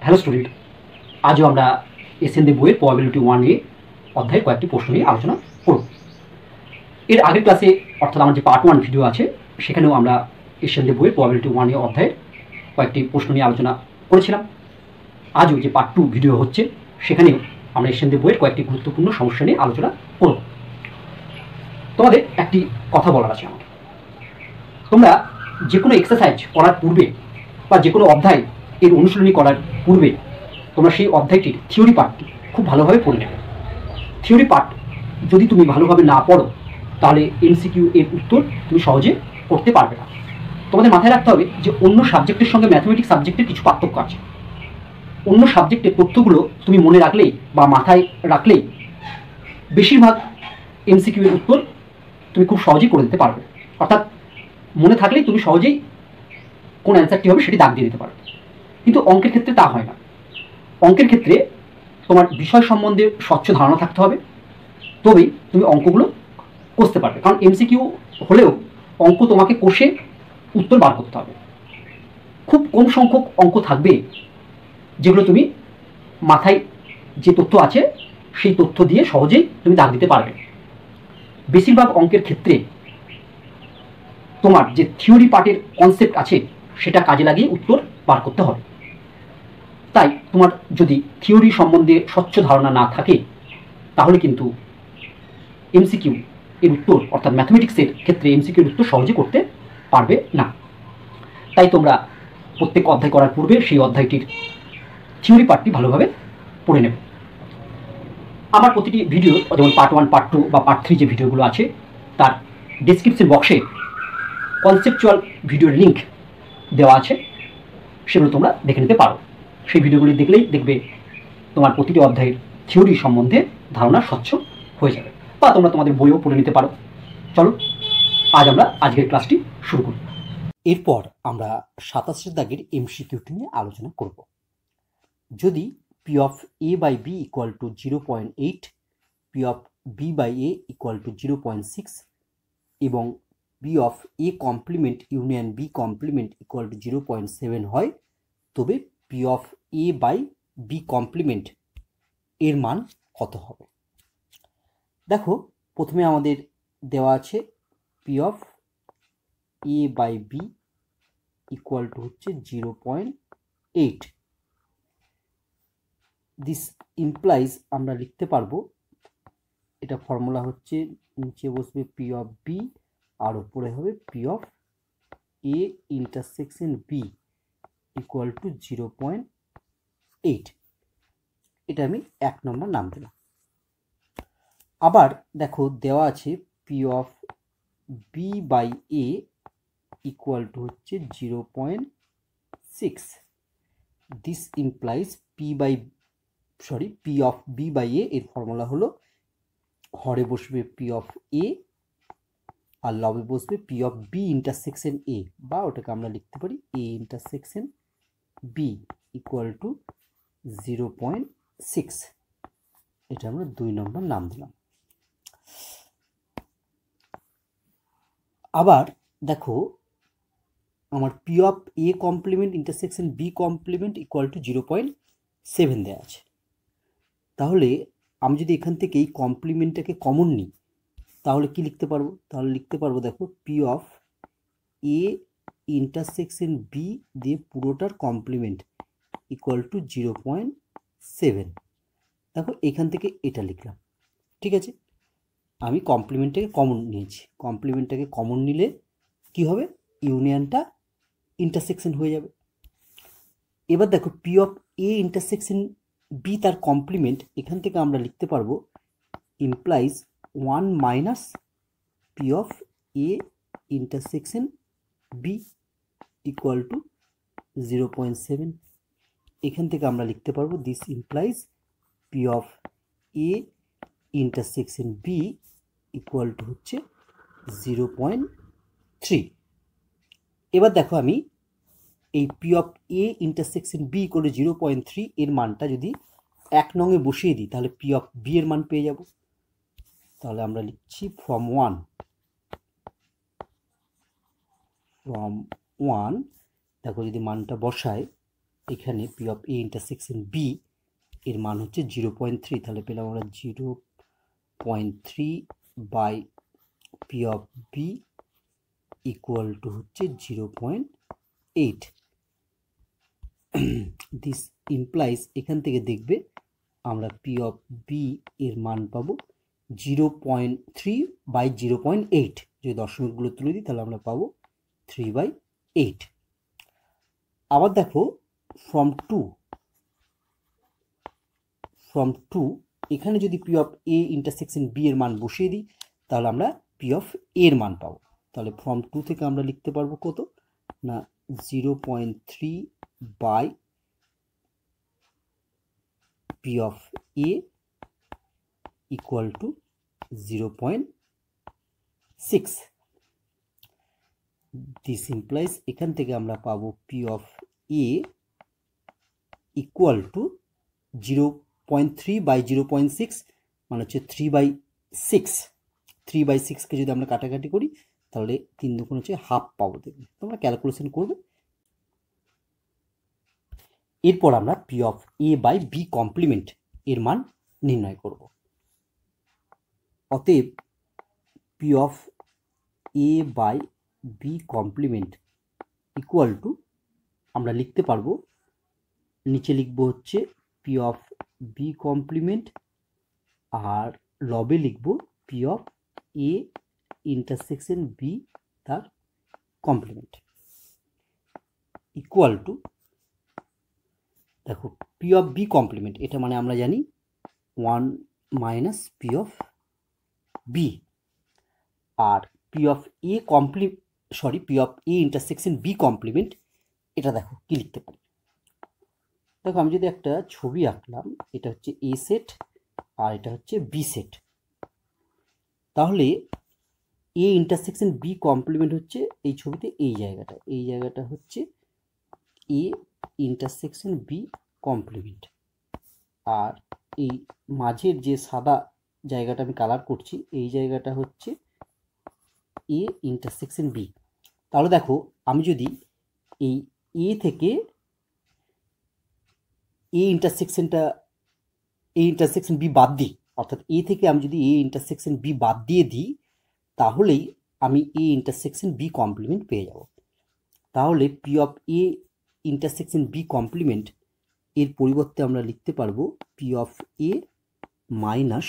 Hello student, আজও আমরা SND বইয়ের প্রবাবিলিটি 1A অধ্যায়ের কয়েকটি প্রশ্ন নিয়ে আলোচনা করব। এর আগের ক্লাসে অর্থাৎ আমার যে পার্ট 1 ভিডিও আছে সেখানেও আমরা এসএনডি বইয়ের প্রবাবিলিটি 1A অধ্যায়ের কয়েকটি প্রশ্ন নিয়ে আলোচনা করেছিলাম। আজও যে পার্ট 2 ভিডিও হচ্ছে সেখানেও আমরা এসএনডি বইয়ের কয়েকটি গুরুত্বপূর্ণ সমস্যা নিয়ে আলোচনা করব। তোমাদের একটি কথা বলার আছে আমার, তোমরা যে কোনো এক্সারসাইজ করার পূর্বে বা যে কোনো অধ্যায় এর অনুশীলনী করার পূর্বে তোমরা সেই অধ্যায়টির থিওরি পার্টটি খুব ভালোভাবে পড়ে নেবে। থিওরি পার্ট যদি তুমি ভালোভাবে না পড়ো তাহলে এমসিকিউ এর উত্তর তুমি সহজে করতে পারবে না। তোমাদের মাথায় রাখতে হবে যে অন্য সাবজেক্টের সঙ্গে ম্যাথমেটিক্স সাবজেক্টের কিছু পার্থক্য আছে। অন্য সাবজেক্টের তথ্যগুলো তুমি মনে রাখলেই বা মাথায় রাখলেই বেশিরভাগ এমসিকিউ এর উত্তর তুমি খুব সহজেই করে দিতে পারবে, অর্থাৎ মনে থাকলেই তুমি সহজেই কোন অ্যান্সারটি হবে সেটি দাগ দিয়ে দিতে পারবে। কিন্তু অঙ্কের ক্ষেত্রে তা হয় না। অঙ্কের ক্ষেত্রে তোমার বিষয় সম্বন্ধে স্বচ্ছ ধারণা থাকতে হবে, তবেই তুমি অঙ্কগুলো কষতে পারবে। কারণ এমসিকিউ হলেও অঙ্ক তোমাকে কষে উত্তর বার করতে হবে। খুব কম সংখ্যক অঙ্ক থাকবে যেগুলো তুমি মাথায় যে তথ্য আছে সেই তথ্য দিয়ে সহজেই তুমি দাগ দিতে পারবে। বেশিরভাগ অঙ্কের ক্ষেত্রে তোমার যে থিওরি পার্টের কনসেপ্ট আছে সেটা কাজে লাগিয়ে উত্তর বার করতে হবে। তাই তোমার যদি থিওরি সম্বন্ধে স্বচ্ছ ধারণা না থাকে তাহলে কিন্তু এমসিকিউ এর উত্তর অর্থাৎ ম্যাথমেটিক্সের ক্ষেত্রে এমসিকিউ এর উত্তর সহজে করতে পারবে না। তাই তোমরা প্রত্যেক অধ্যায় করার পূর্বে সেই অধ্যায়টির থিওরি পার্টটি ভালোভাবে পড়ে নেবে। আমার প্রতিটি ভিডিও যেমন পার্ট 1, পার্ট 2 বা পার্ট 3 যে ভিডিওগুলো আছে তার ডেসক্রিপশন বক্সে কনসেপচুয়াল ভিডিওর লিঙ্ক দেওয়া আছে, সেগুলো তোমরা দেখে নিতে পারো। সেই ভিডিওগুলি দেখলেই দেখবে তোমার প্রতিটি অধ্যায়ের থিওরি সম্বন্ধে ধারণা স্বচ্ছ হয়ে যাবে, বা তোমরা তোমাদের বইও পড়ে নিতে পারো। চলো আজ আমরা আজকের ক্লাসটি শুরু করি। এরপর আমরা 27 দাগের এমসিকিউটি নিয়ে আলোচনা করব। যদি P of A by B equal to 0.8, P of B by A equal to 0.6 এবং B of A complement union B complement equal to 0.7 হয়, তবে P of A by B complement এর মান কত হবে? দেখো, প্রথমে আমাদের দেওয়া আছে P of A by B equal to হচ্ছে 0.8। দিস ইমপ্লাইজ আমরা লিখতে পারবো, এটা ফর্মুলা হচ্ছে নিচে বসবে পি অফ বি আর উপরে হবে P of A intersection B equal to 0.8। এটা আমি 1 নম্বর নাম দিলাম। আবার দেখো দেওয়া আছে P of B by A equal to হচ্ছে 0.6। This implies P of B by A এর ফর্মুলা হলো হরে বসবে পি অফ এ আর লবে বসবে P of B intersection A, বা ওটাকে আমরা লিখতে পারি A intersection B equal to 0.6। এটা আমরা 2 নম্বর নাম দিলাম। আবার দেখো আমার P of A complement intersection B complement equal to 0.7 দেওয়া আছে। তাহলে আমি যদি এখান থেকে এই কমপ্লিমেন্টটাকে কমন নিই তাহলে কি লিখতে পারবো? তাহলে লিখতে পারবো, দেখো P of A intersection B দিয়ে পুরোটার কমপ্লিমেন্ট ইকুয়াল টু 0.7। দেখো এখান থেকে এটা লিখলাম, ঠিক আছে। আমি কমপ্লিমেন্টটাকে কমন নিয়েছি। কমপ্লিমেন্টটাকে কমন নিলে কি হবে? ইউনিয়নটা ইন্টারসেকশন হয়ে যাবে। এবার দেখো P of A intersection B তার কমপ্লিমেন্ট, এখান থেকে আমরা লিখতে পারবো implies 1 minus P of A intersection B equal to 0.7। এখান থেকে আমরা লিখতে পারবো this implies P of A intersection B equal to হচ্ছে 0.3। এবার দেখো আমি এই P of A intersection B equal to 0.3 এর মানটা যদি 1 নঙে বসিয়ে দিই তাহলে পি অফ বি এর মান পেয়ে যাব। তাহলে আমরা লিখছি ফ্রম ওয়ান। দেখো যদি মানটা বসাই এখানে P of A intersection B এর মান হচ্ছে 0.3, তাহলে পেলাম আমরা 0.3 by P of B equal to হচ্ছে 0.8। দিস ইমপ্লাইজ এখান থেকে দেখবে আমরা পি অফ বি এর মান পাবো 0.3 বাই 0.8। যদি দশমিকগুলো তুলে দিই তাহলে আমরা পাবো 3/8। আবার দেখো ফ্রম টু এখানে যদি P of A intersection B এর মান বসিয়ে দিই তাহলে আমরা পি অফ এর মান পাবো। তাহলে ফ্রম টু থেকে আমরা লিখতে পারবো কত না 0.3 by P of A equal to 0.6। This implies এখান থেকে আমরা পাবো P of A equal to 0.3 by 0.6 মানে হচ্ছে 3/6। 3/6কে যদি আমরা কাটাকাটি করি তাহলে 3 দুগুণ হচ্ছে হাফ পাবো। দেখবে তোমরা ক্যালকুলেশন করবে। এরপর আমরা P of A by B complement এর মান নির্ণয় করব। অতএব P of A by B complement equal to আমরা লিখতে পারবো, নিচে লিখবো হচ্ছে পি অফ বি কমপ্লিমেন্ট আর লবে লিখবো P of A intersection B তার কমপ্লিমেন্ট ইকুয়াল টু, দেখো পি অফ বি কমপ্লিমেন্ট এটা মানে আমরা জানি 1 মাইনাস পি অফ বি, আর P of A P of A intersection B complement এটা দেখো কি লিখতে পারি। দেখো আমি যদি একটা ছবি আঁকলাম, এটা হচ্ছে এ সেট আর এটা হচ্ছে বি সেট, তাহলে এ ইন্টারসেকশন বি কমপ্লিমেন্ট হচ্ছে এই ছবিতে এই জায়গাটা হচ্ছে এ ইন্টারসেকশন বি কমপ্লিমেন্ট, আর এই মাঝের যে সাদা জায়গাটা আমি কালার করছি এই জায়গাটা হচ্ছে এ ইন্টারসেকশন বি। তাহলে দেখো আমি যদি এই এ থেকে এ ইন্টারসেকশন বি বাদ দিই, অর্থাৎ এ থেকে আমি যদি এ ইন্টারসেকশন বি বাদ দিয়ে দিই তাহলেই আমি এ ইন্টারসেকশন বি কমপ্লিমেন্ট পেয়ে যাব। তাহলে P of A intersection B complement এর পরিবর্তে আমরা লিখতে পারবো P of A minus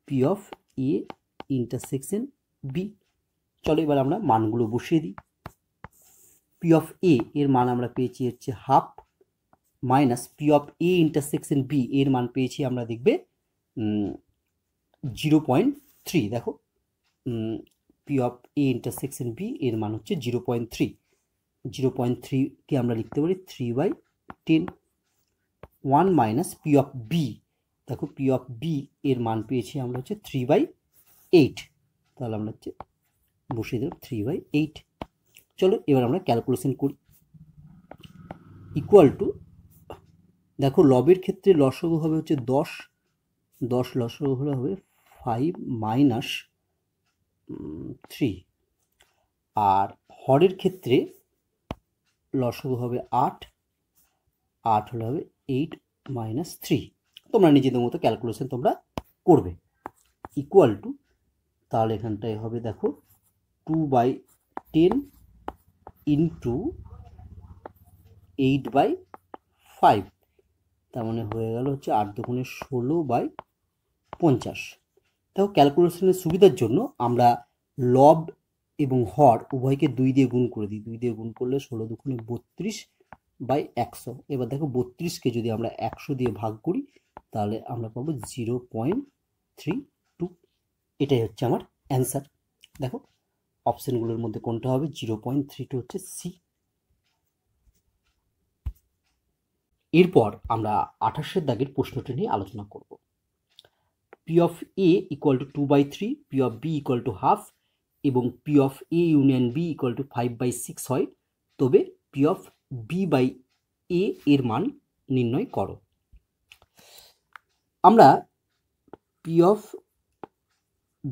P of A intersection B. চলো এবার আমরা মানগুলো বসিয়ে দিই। পি অফ এ এর মান আমরা পেয়েছি হচ্ছে half, minus P of A intersection B এর মান পেয়েছি আমরা দেখবে 0.3। দেখো P of A intersection B এর মান হচ্ছে 0.3। 0.3কে আমরা লিখতে পারি 3/10। 1 মাইনাস পি অফ বি, দেখো পি অফ বি এর মান পেয়েছি আমরা হচ্ছে 3/8, তাহলে আমরা হচ্ছে বসিয়ে দেব 3/8। চলো এবার আমরা ক্যালকুলেশন করি। ইকুয়াল টু, দেখো লবের ক্ষেত্রে লসগু হবে হচ্ছে 10 লসগু হলে হবে 5 মাইনাস 3, আর হরের ক্ষেত্রে লসগু হবে 8 হলে হবে 8 মাইনাস 3। তোমরা নিজেদের মতো ক্যালকুলেশন তোমরা করবে। ইকুয়াল টু, তাহলে এখানটায় হবে দেখো 2/10 ইন্টু 8/5, তার মানে হয়ে গেল হচ্ছে 8 দুগুণে 16/50। দেখো ক্যালকুলেশনের সুবিধার জন্য আমরা লব এবং হর উভয়কে 2 দিয়ে গুণ করে দিই। 2 দিয়ে গুণ করলে 16 দুগুণে 32/100। এবার দেখো 32কে যদি আমরা 100 দিয়ে ভাগ করি তাহলে আমরা পাবো 0.32। এটাই হচ্ছে আমার অ্যান্সার। দেখো অপশনগুলোর মধ্যে কোনটা হবে, 0.32 হচ্ছে সি। এরপর আমরা 28 দাগের প্রশ্নটি নিয়ে আলোচনা করব। P of A equal to 2/3, P of B equal to half এবং P of A union B equal to 5/6 হয়, তবে P of B by A এর মান নির্ণয় করো। আমরা P of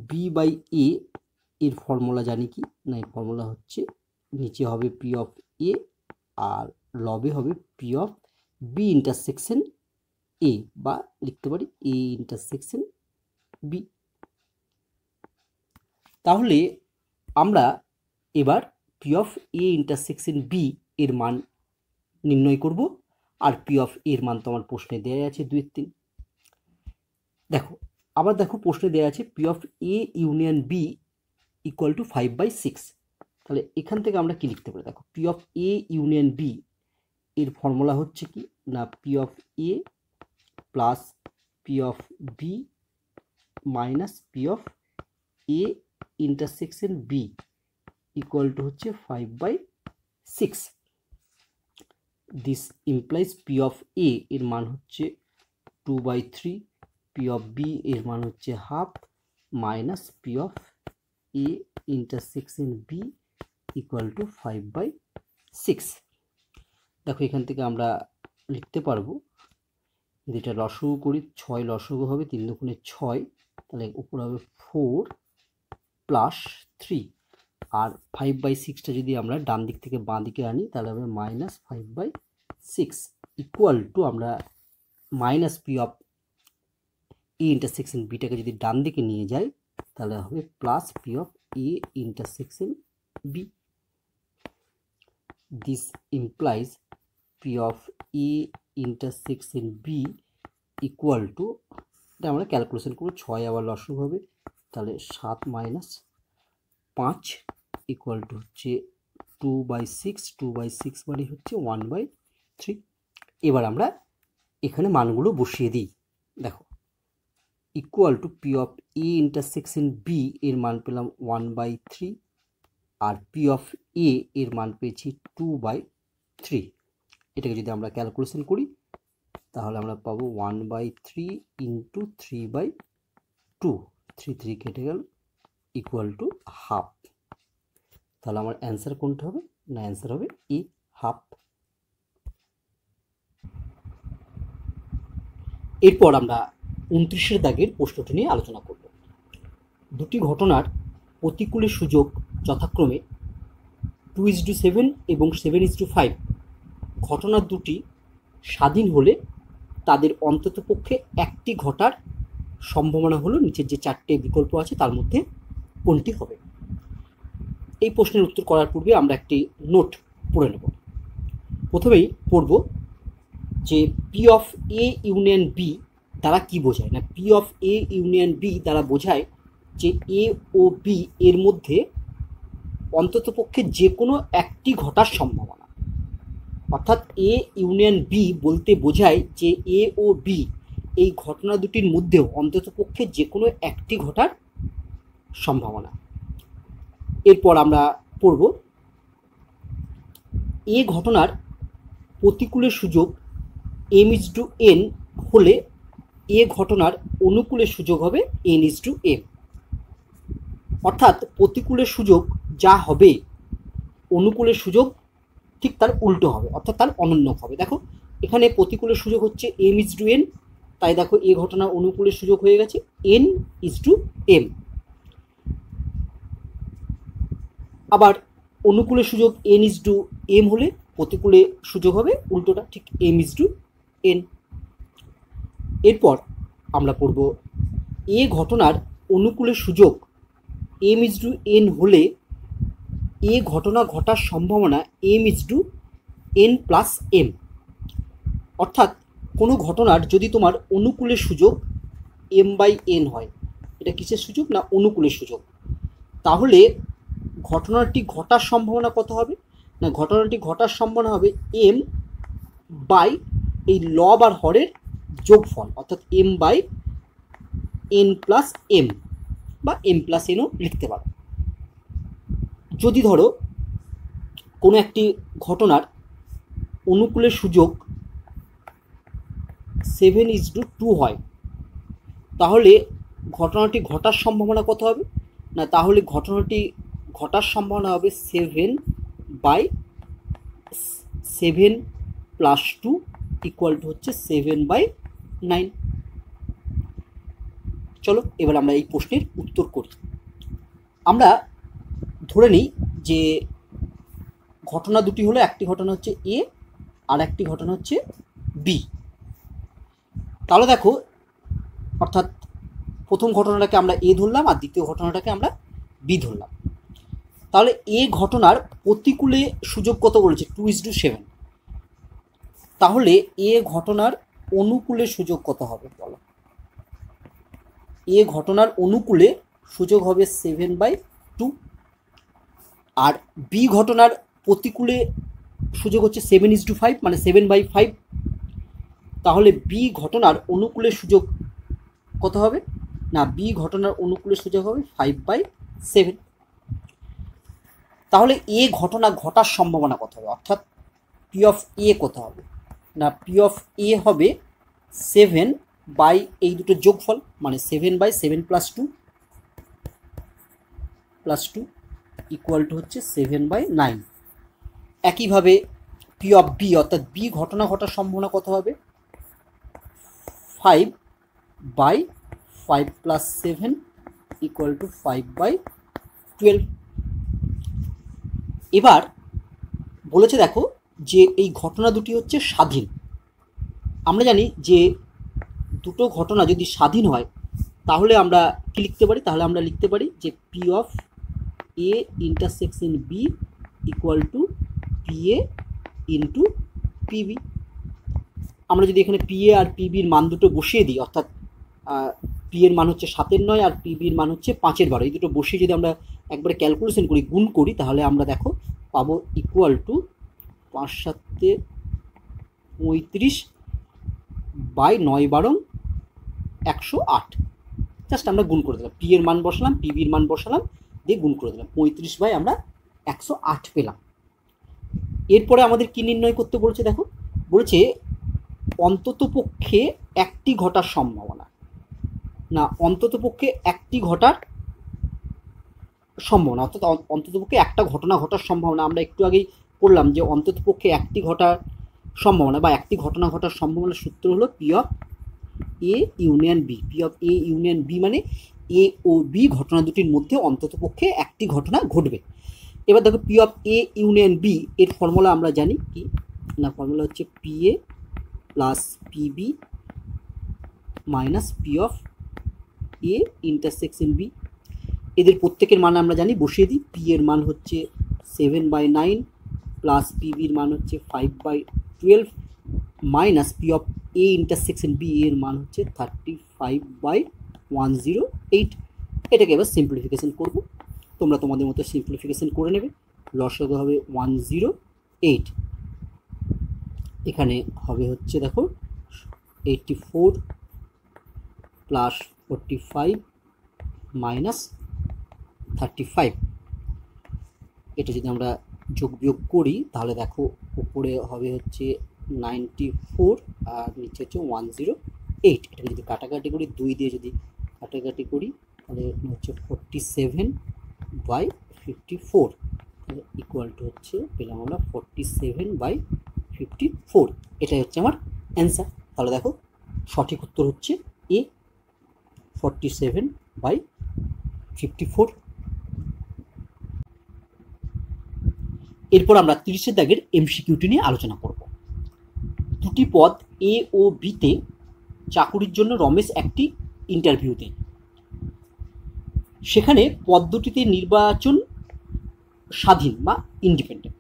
B by A এর ফর্মুলা জানি কি না, এই ফর্মুলা হচ্ছে নিচে হবে পি অফ এ আর লবে হবে P of B intersection A, বা লিখতে পারি এ ইন্টারসেকশন বি। তাহলে আমরা এবার P of A intersection B এর মান নির্ণয় করব। আর পি অফ এর মান তো আমার প্রশ্নে দেওয়া আছে 2/3। দেখো আবার দেখো প্রশ্নে দেওয়া আছে P of A union B equal to 5/6। তাহলে এখান থেকে আমরা কি লিখতে পারি? দেখো P of A union B এর ফর্মুলা হচ্ছে কি না, P of A plus P of B minus P of A intersection B equal to হচ্ছে 5/6। This implies P of A এর মান হচ্ছে 2/3, পি অফ বি এর মান হচ্ছে half, minus P of A intersection B equal to 5/6। দেখো এখান থেকে আমরা লিখতে পারবো, যদি এটা লসগু করি 6 লসগু হবে 3 দুগুণে 6, তাহলে উপর হবে 4 প্লাস 3, আর 5/6টা যদি আমরা ডান দিক থেকে বাঁ দিকে আনি তাহলে হবে মাইনাস 5/6 ইকুয়াল টু, আমরা minus P of A intersection বিটাকে যদি ডান দিকে নিয়ে যাই তাহলে হবে plus P of A intersection B. This implies P of A intersection B equal to, এটা আমরা ক্যালকুলেশন করবো, 6 আবার লসগু হবে, তাহলে 7 মাইনাস 5 ইকুয়াল টু হচ্ছে 2/6, 2/6 মানে হচ্ছে 1/3। এবার আমরা এখানে মানগুলো বসিয়ে দিই। দেখো equal to P of A intersection B এর মান পেলাম 1/3, আর পি অফ এ এর মান পেয়েছি 2/3। এটাকে যদি আমরা ক্যালকুলেশন করি তাহলে আমরা পাবো 1/3 ইন্টু 3/2, 3 কেটে গেল, ইকুয়াল টু হাফ। তাহলে আমার অ্যান্সার কোনটা হবে? না, অ্যান্সার হবে ই, হাফ। এরপর আমরা 29 দাগের প্রশ্নটি নিয়ে আলোচনা করব। দুটি ঘটনার প্রতিকূলের সুযোগ যথাক্রমে 2:7 এবং 7:5। ঘটনা দুটি স্বাধীন হলে তাদের অন্ততপক্ষে একটি ঘটার সম্ভাবনা হলো নিচের যে 4টে বিকল্প আছে তার মধ্যে কোনটি হবে? এই প্রশ্নের উত্তর করার পূর্বে আমরা একটি নোট পড়ে নেব। প্রথমেই পড়ব যে P of A union B দ্বারা কি বোঝায়। না, P of A union B দ্বারা বোঝায় যে এ ও বি এর মধ্যে অন্ততপক্ষে যে কোনো একটি ঘটার সম্ভাবনা। অর্থাৎ এ ইউনিয়ন বি বলতে বোঝায় যে এ ও বি এই ঘটনা দুটির মধ্যেও অন্ততপক্ষে যে কোনো একটি ঘটার সম্ভাবনা। এরপর আমরা পড়ব এ ঘটনার প্রতিকূলের সুযোগ m/n হলে এ ঘটনার অনুকূলের সুযোগ হবে n/m। অর্থাৎ প্রতিকূলের সুযোগ যা হবে অনুকূলের সুযোগ ঠিক তার উল্টো হবে, অর্থাৎ তার অনন্যক হবে। দেখো এখানে প্রতিকূলের সুযোগ হচ্ছে m/n, তাই দেখো এ ঘটনার অনুকূলের সুযোগ হয়ে গেছে n/m। আবার অনুকূলের সুযোগ n/m হলে প্রতিকূলে সুযোগ হবে উল্টোটা, ঠিক m/n। এরপর আমরা পড়ব এ ঘটনার অনুকূলের সুযোগ m/n হলে এ ঘটনা ঘটার সম্ভাবনা m/n+m। অর্থাৎ কোনো ঘটনার যদি তোমার অনুকূলের সুযোগ m/n হয়, এটা কিসের সুযোগ? না, অনুকূলের সুযোগ, তাহলে ঘটনাটি ঘটার সম্ভাবনা কত হবে? না, ঘটনাটি ঘটার সম্ভাবনা হবে m বাই এই লব আর হরের যোগফল, অর্থাৎ m/n+m বা m+nও লিখতে পারো। যদি ধরো কোনো একটি ঘটনার অনুকূলের সুযোগ 7:2 হয়, তাহলে ঘটনাটি ঘটার সম্ভাবনা কত হবে? না, তাহলে ঘটনাটি ঘটার সম্ভাবনা হবে 7/7+2 ইকুয়াল টু হচ্ছে 7/9। চলো এবার আমরা এই প্রশ্নের উত্তর করি। আমরা ধরে নিই যে ঘটনা দুটি হলো, একটি ঘটনা হচ্ছে এ আর একটি ঘটনা হচ্ছে বি। তাহলে দেখো, অর্থাৎ প্রথম ঘটনাটাকে আমরা এ ধরলাম আর দ্বিতীয় ঘটনাটাকে আমরা বি ধরলাম। তাহলে এ ঘটনার প্রতিকূলে সুযোগ কত বলেছে? 2:7। তাহলে এ ঘটনার অনুকূলে সুযোগ কত হবে বলো? এ ঘটনার অনুকূলে সুযোগ হবে 7/2, আর বি ঘটনার প্রতিকূলে সুযোগ হচ্ছে 7:5, মানে 7/5। তাহলে বি ঘটনার অনুকূলে সুযোগ কত হবে? না, বি ঘটনার অনুকূলে সুযোগ হবে 5/7। তাহলে এ ঘটনা ঘটার সম্ভাবনা কত হবে? অর্থাৎ পি অফ এ কত হবে? না, পি অফ এ হবে 7 বাই এই দুটো যোগফল, মানে 7/7 প্লাস টু ইকুয়াল টু হচ্ছে 7/9। একইভাবে পি অফ বি, অর্থাৎ বি ঘটনা ঘটার সম্ভাবনা কত হবে? 5/5 প্লাস 7 ইকুয়াল টু 5/12। এবার বলেছে দেখো যে এই ঘটনা দুটি হচ্ছে স্বাধীন। আমরা জানি যে দুটো ঘটনা যদি স্বাধীন হয় তাহলে আমরা কি লিখতে পারি? তাহলে আমরা লিখতে পারি যে P of A intersection B equal to P A into P B. আমরা যদি এখানে পি এ আর পিবির মান দুটো বসিয়ে দিই, অর্থাৎ পি এর মান হচ্ছে 7/9 আর পিবির মান হচ্ছে 5/12, এই দুটো বসিয়ে যদি আমরা একবারে ক্যালকুলেশন করি, গুণ করি, তাহলে আমরা দেখো পাবো ইকুয়াল টু 5×7=35 বাই 9×12 108। জাস্ট আমরা গুণ করে দিলাম, পি এর মান বসালাম, পিবির মান বসালাম, দিয়ে গুণ করে দিলাম, 35 আমরা 108 পেলাম। এরপরে আমাদের কি নির্ণয় করতে বলেছে? দেখো বলেছে অন্তত পক্ষে একটি ঘটার সম্ভাবনা। না, অন্তত পক্ষে একটি ঘটার সম্ভাবনা, অর্থাৎ অন্তত পক্ষে একটা ঘটনা ঘটার সম্ভাবনা। আমরা একটু আগেই পড়লাম যে অন্তত পক্ষে একটি ঘটার সম্ভাবনা বা একটি ঘটনা ঘটার সম্ভাবনার সূত্র হলো P of A union B. P of A union B মানে এ ও বি ঘটনা দুটির মধ্যে অন্তত পক্ষে একটি ঘটনা ঘটবে। এবার দেখো P of A union B এর ফর্মুলা আমরা জানি কি না? ফর্মুলা হচ্ছে P A plus P B minus P of A intersection B. এদের প্রত্যেকের মান আমরা জানি, বসিয়ে দিই। পি এর মান হচ্ছে 7/9 প্লাস পিবির মান হচ্ছে 5/12 minus P of A intersection B এর মান হচ্ছে 35/108। এটাকে এবার সিম্পলিফিকেশন করব, তোমরা তোমাদের মতো সিম্পলিফিকেশন করে নেবে। লসাগু হবে 108, এখানে হবে হচ্ছে দেখো 84 প্লাস 45 মাইনাস 35। এটা যদি আমরা যোগ বিয়োগ করি তাহলে দেখো উপরে হবে হচ্ছে 94 আর নিচে হচ্ছে 108। এটাকে যদি কাটাকাটি করি, 2 দিয়ে যদি কাটাকাটি করি তাহলে হচ্ছে 47/54 ইকুয়াল টু হচ্ছে পেলাম আমরা 47/54। এটাই হচ্ছে আমার অ্যান্সার। তাহলে দেখো সঠিক উত্তর হচ্ছে এ, 47/54। এরপর আমরা 30 দাগের এমসিকিউটি নিয়ে আলোচনা করব। দুটি পদ এ ও বিতে চাকুরির জন্য রমেশ একটি ইন্টারভিউ দেন। সেখানে পদ দুটিতে নির্বাচন স্বাধীন বা ইন্ডিপেন্ডেন্ট।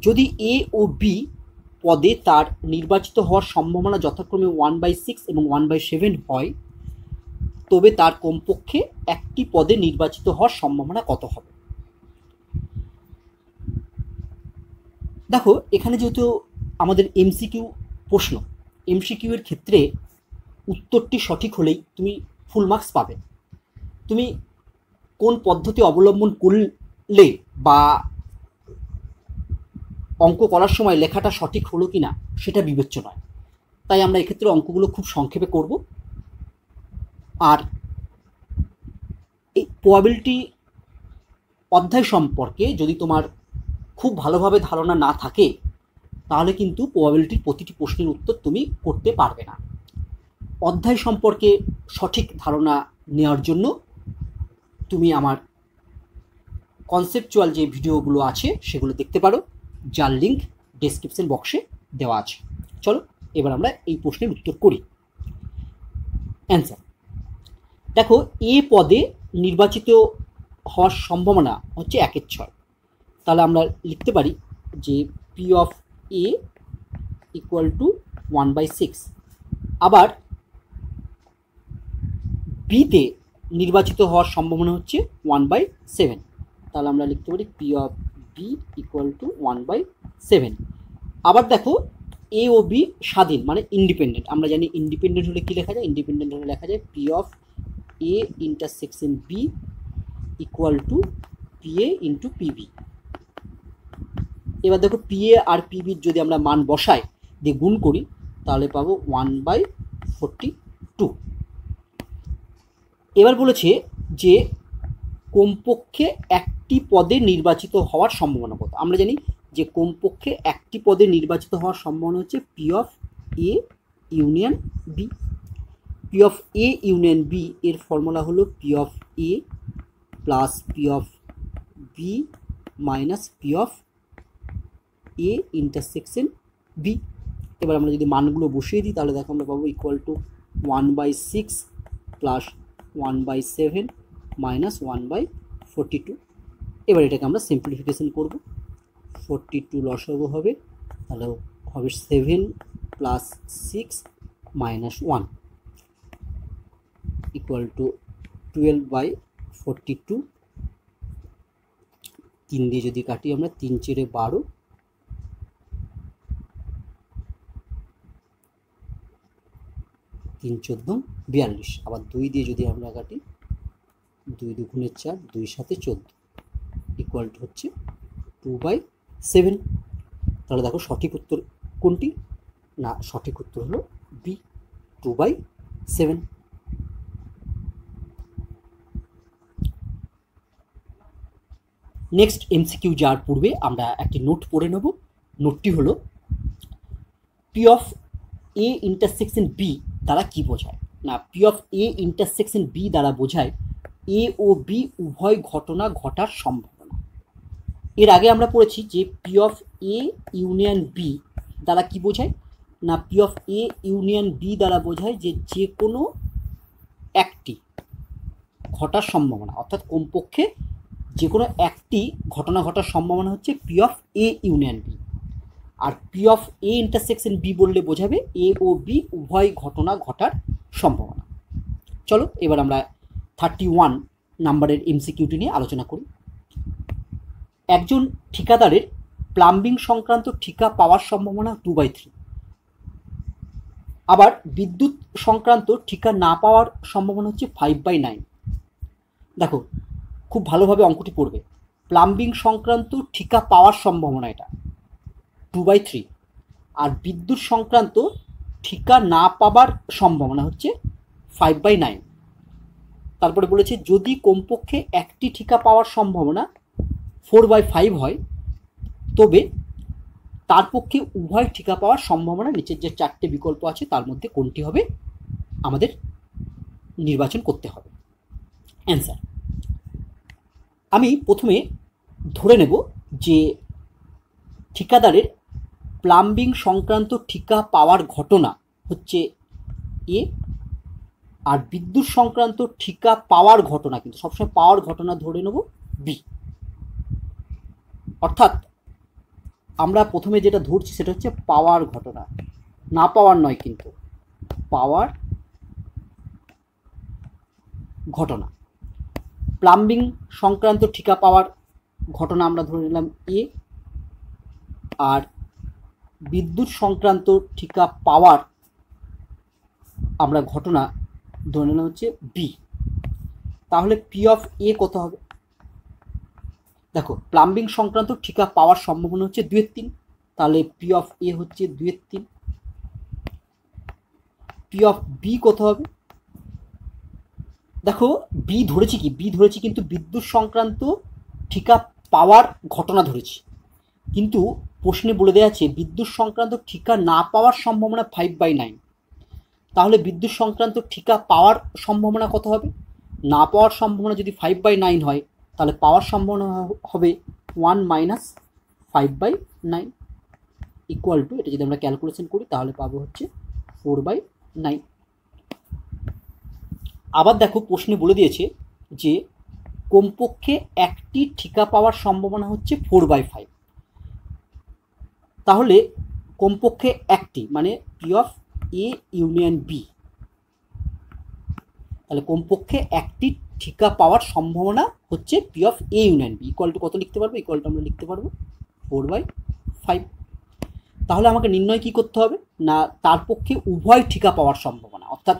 যদি এ ও বি পদে তার নির্বাচিত হওয়ার সম্ভাবনা যথাক্রমে 1/6 এবং 1/7 হয়, তবে তার কমপক্ষে একটি পদে নির্বাচিত হওয়ার সম্ভাবনা কত হবে? দেখো এখানে যেহেতু আমাদের এমসিকিউ প্রশ্ন, এমসিকিউ এর ক্ষেত্রে উত্তরটি সঠিক হলেই তুমি ফুল মার্কস পাবে। তুমি কোন পদ্ধতি অবলম্বন করলে বা অঙ্ক করার সময় লেখাটা সঠিক হলো কি না সেটা বিবেচ্য নয়। তাই আমরা এক্ষেত্রে অঙ্কগুলো খুব সংক্ষেপে করব। আর এই প্রবাবিলিটি অধ্যায় সম্পর্কে যদি তোমার খুব ভালোভাবে ধারণা না থাকে তাহলে কিন্তু প্রবাবিলিটির প্রতিটি প্রশ্নের উত্তর তুমি করতে পারবে না। অধ্যায় সম্পর্কে সঠিক ধারণা নেওয়ার জন্য তুমি আমার কনসেপচুয়াল যে ভিডিওগুলো আছে সেগুলো দেখতে পারো, যার লিঙ্ক ডেসক্রিপশন বক্সে দেওয়া আছে। চলো এবার আমরা এই প্রশ্নের উত্তর করি। অ্যান্সার দেখো, এ পদে নির্বাচিত হওয়ার সম্ভাবনা হচ্ছে 1/6। তাহলে আমরা লিখতে পারি যে P of A equal two 1/6। আবার বিতে নির্বাচিত হওয়ার সম্ভাবনা হচ্ছে 1/7। তাহলে আমরা লিখতে পারি P of B equal to 1/7। আবার দেখো এ ও বি স্বাধীন মানে ইন্ডিপেন্ডেন্ট। আমরা জানি ইন্ডিপেন্ডেন্ট হলে কী লেখা যায়, ইন্ডিপেন্ডেন্ট হলে লেখা যায় P of A intersection B equal to P A into P B. এবার দেখো পি এ আর পিবির যদি আমরা মান বসাই দিয়ে গুণ করি তাহলে পাবো 1/42। এবার বলেছে যে কমপক্ষে একটি পদে নির্বাচিত হওয়ার সম্ভাবনা কত। আমরা জানি যে কমপক্ষে একটি পদে নির্বাচিত হওয়ার সম্ভাবনা হচ্ছে P of A union B. P of A union B এর ফর্মুলা হলো P of A plus P of B minus P of A intersection B. এবার আমরা যদি মানগুলো বসিয়ে দিই তাহলে দেখো আমরা পাবো ইকুয়াল টু 1/6 প্লাস 1/7 মাইনাস 1/42। এবার এটাকে আমরা সিম্পলিফিকেশন করব। 42 লসাগু হবে, তাহলে হবে 7 প্লাস 6 মাইনাস 1 ইকুয়াল টু 12/42। 3 দিয়ে যদি কাটি আমরা 3 × 4 = 12, 3 × 14 = 42। আবার 2 দিয়ে যদি আমরা কাটি 2 × 2 = 4, 2 × 7 = 14 ইকুয়াল টু হচ্ছে 2/7। তাহলে দেখো সঠিক উত্তর কোনটি না, সঠিক উত্তর হলো বি 2/7। নেক্সট এমসিকিউ যাওয়ার পূর্বে আমরা একটি নোট পড়ে নেব। নোটটি হলো P of A intersection B দ্বারা কি বোঝায় না, P of A intersection B দ্বারা বোঝায় এ ও বি উভয় ঘটনা ঘটার সম্ভাবনা। এর আগে আমরা পড়েছি যে P of A union B দ্বারা কি বোঝায় না, P of A union B দ্বারা বোঝায় যে যে কোনো একটি ঘটার সম্ভাবনা, অর্থাৎ কমপক্ষে যে কোনো একটি ঘটনা ঘটার সম্ভাবনা হচ্ছে P of A union B. আর P of A intersection B বললে বোঝাবে এ ও বি উভয় ঘটনা ঘটার সম্ভাবনা। চলো এবার আমরা 31 নাম্বারের এমসিকিউটি নিয়ে আলোচনা করি। একজন ঠিকাদারের প্লাম্বিং সংক্রান্ত ঠিকা পাওয়ার সম্ভাবনা 2/3। আবার বিদ্যুৎ সংক্রান্ত ঠিকা না পাওয়ার সম্ভাবনা হচ্ছে 5/9। দেখো খুব ভালোভাবে অঙ্কটি পড়বে। প্লাম্বিং সংক্রান্ত ঠিকা পাওয়ার সম্ভাবনা এটা 2/3, আর বিদ্যুৎ সংক্রান্ত ঠিকা না পাবার সম্ভাবনা হচ্ছে 5/9। তারপরে বলেছে যদি কমপক্ষে একটি ঠিকা পাওয়ার সম্ভাবনা 4/5 হয় তবে তার পক্ষে উভয় ঠিকা পাওয়ার সম্ভাবনা নিচের যে 4টে বিকল্প আছে তার মধ্যে কোনটি হবে আমাদের নির্বাচন করতে হবে। অ্যান্সার আমি প্রথমে ধরে নেব যে ঠিকাদারের প্লাম্বিং সংক্রান্ত ঠিকা পাওয়ার ঘটনা হচ্ছে এ, আর বিদ্যুৎ সংক্রান্ত ঠিকা পাওয়ার ঘটনা কিন্তু সবসময় পাওয়ার ঘটনা ধরে নেব বি। অর্থাৎ আমরা প্রথমে যেটা ধরছি সেটা হচ্ছে পাওয়ার ঘটনা, না পাওয়ার নয় কিন্তু পাওয়ার ঘটনা। প্লাম্বিং সংক্রান্ত ঠিকা পাওয়ার ঘটনা আমরা ধরে নিলাম এ, আর বিদ্যুৎ সংক্রান্ত ঠিকা পাওয়ার আমরা ঘটনা ধরে নিলাম হচ্ছে বি। তাহলে পি অফ এ কত হবে? দেখো প্লাম্বিং সংক্রান্ত ঠিকা পাওয়ার সম্ভাবনা হচ্ছে 2/3, তাহলে পি অফ এ হচ্ছে 2/3। পি অফ বি কত হবে? দেখো বি ধরেছি কি, বি ধরেছি কিন্তু বিদ্যুৎ সংক্রান্ত ঠিকা পাওয়ার ঘটনা ধরেছি, কিন্তু প্রশ্নে বলে দেওয়া আছে বিদ্যুৎ সংক্রান্ত ঠিকা না পাওয়ার সম্ভাবনা 5/9। তাহলে বিদ্যুৎ সংক্রান্ত ঠিকা পাওয়ার সম্ভাবনা কত হবে? না পাওয়ার সম্ভাবনা যদি 5/9 হয় তাহলে পাওয়ার সম্ভাবনা হবে 1 - 5/9। ইকুয়াল টু, এটা যদি আমরা ক্যালকুলেশন করি তাহলে পাবো হচ্ছে 4/9। আবার দেখো প্রশ্নে বলে দিয়েছে যে কমপক্ষে একটি ঠিকা পাওয়ার সম্ভাবনা হচ্ছে 4/5। তাহলে কমপক্ষে একটি মানে P of A union B, তাহলে কমপক্ষে একটি ঠিকা পাওয়ার সম্ভাবনা হচ্ছে P of A union B equal to কত লিখতে পারবো? ইকুয়াল টু আমরা লিখতে পারবো 4/5। তাহলে আমাকে নির্ণয় কি করতে হবে না, তার পক্ষে উভয় ঠিকা পাওয়ার সম্ভাবনা, অর্থাৎ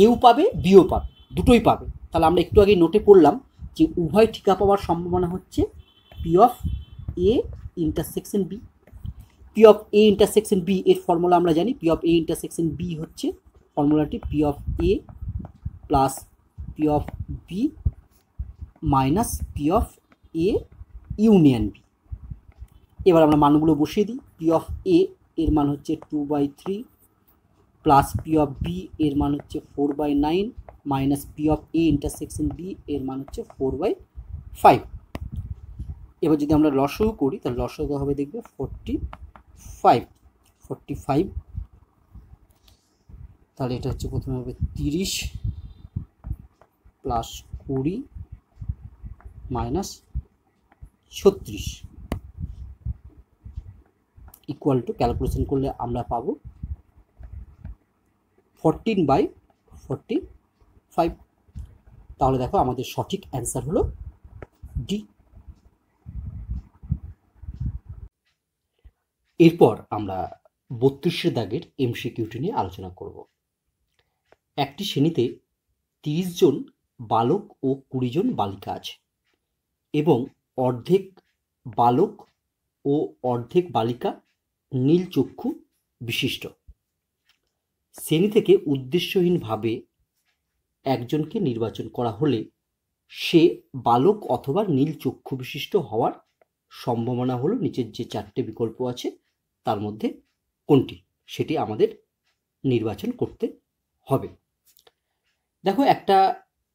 এও পাবে বিও পাবে, দুটোই পাবে। তাহলে আমরা একটু আগে নোটে পড়লাম যে উভয় ঠিকা পাওয়ার সম্ভাবনা হচ্ছে P of A intersection B. P of A intersection B এর ফর্মুলা আমরা জানি, P of A intersection B হচ্ছে ফর্মুলাটি P of A plus P of B minus P of A union B. এবার আমরা মানগুলো বসিয়ে দিই। পি অফ এ এর মান হচ্ছে 2/3 প্লাস পি অফ বি এর মান হচ্ছে 4/9 minus P of A intersection B এর মান হচ্ছে 4/5। এবার যদি আমরা লসাগু করি তাহলে লসাগু হবে দেখবে 45। তাহলে এটা হচ্ছে প্রথমে হবে 30 plus 20 minus 36 equal to, calculation করলে আমরা পাবো 14/45। তাহলে দেখো আমাদের সঠিক অ্যান্সার হলো ডি। এরপর আমরা 32 দাগের এমসিকিউটি নিয়ে আলোচনা করব। একটি শ্রেণীতে 30 জন বালক ও 20 জন বালিকা আছে এবং অর্ধেক বালক ও অর্ধেক বালিকা নীল চক্ষু বিশিষ্ট। শ্রেণী থেকে উদ্দেশ্যহীনভাবে একজনকে নির্বাচন করা হলে সে বালক অথবা নীল চক্ষু বিশিষ্ট হওয়ার সম্ভাবনা হলো নিচের যে 4টে বিকল্প আছে তার মধ্যে কোনটি, সেটি আমাদের নির্বাচন করতে হবে। দেখো একটা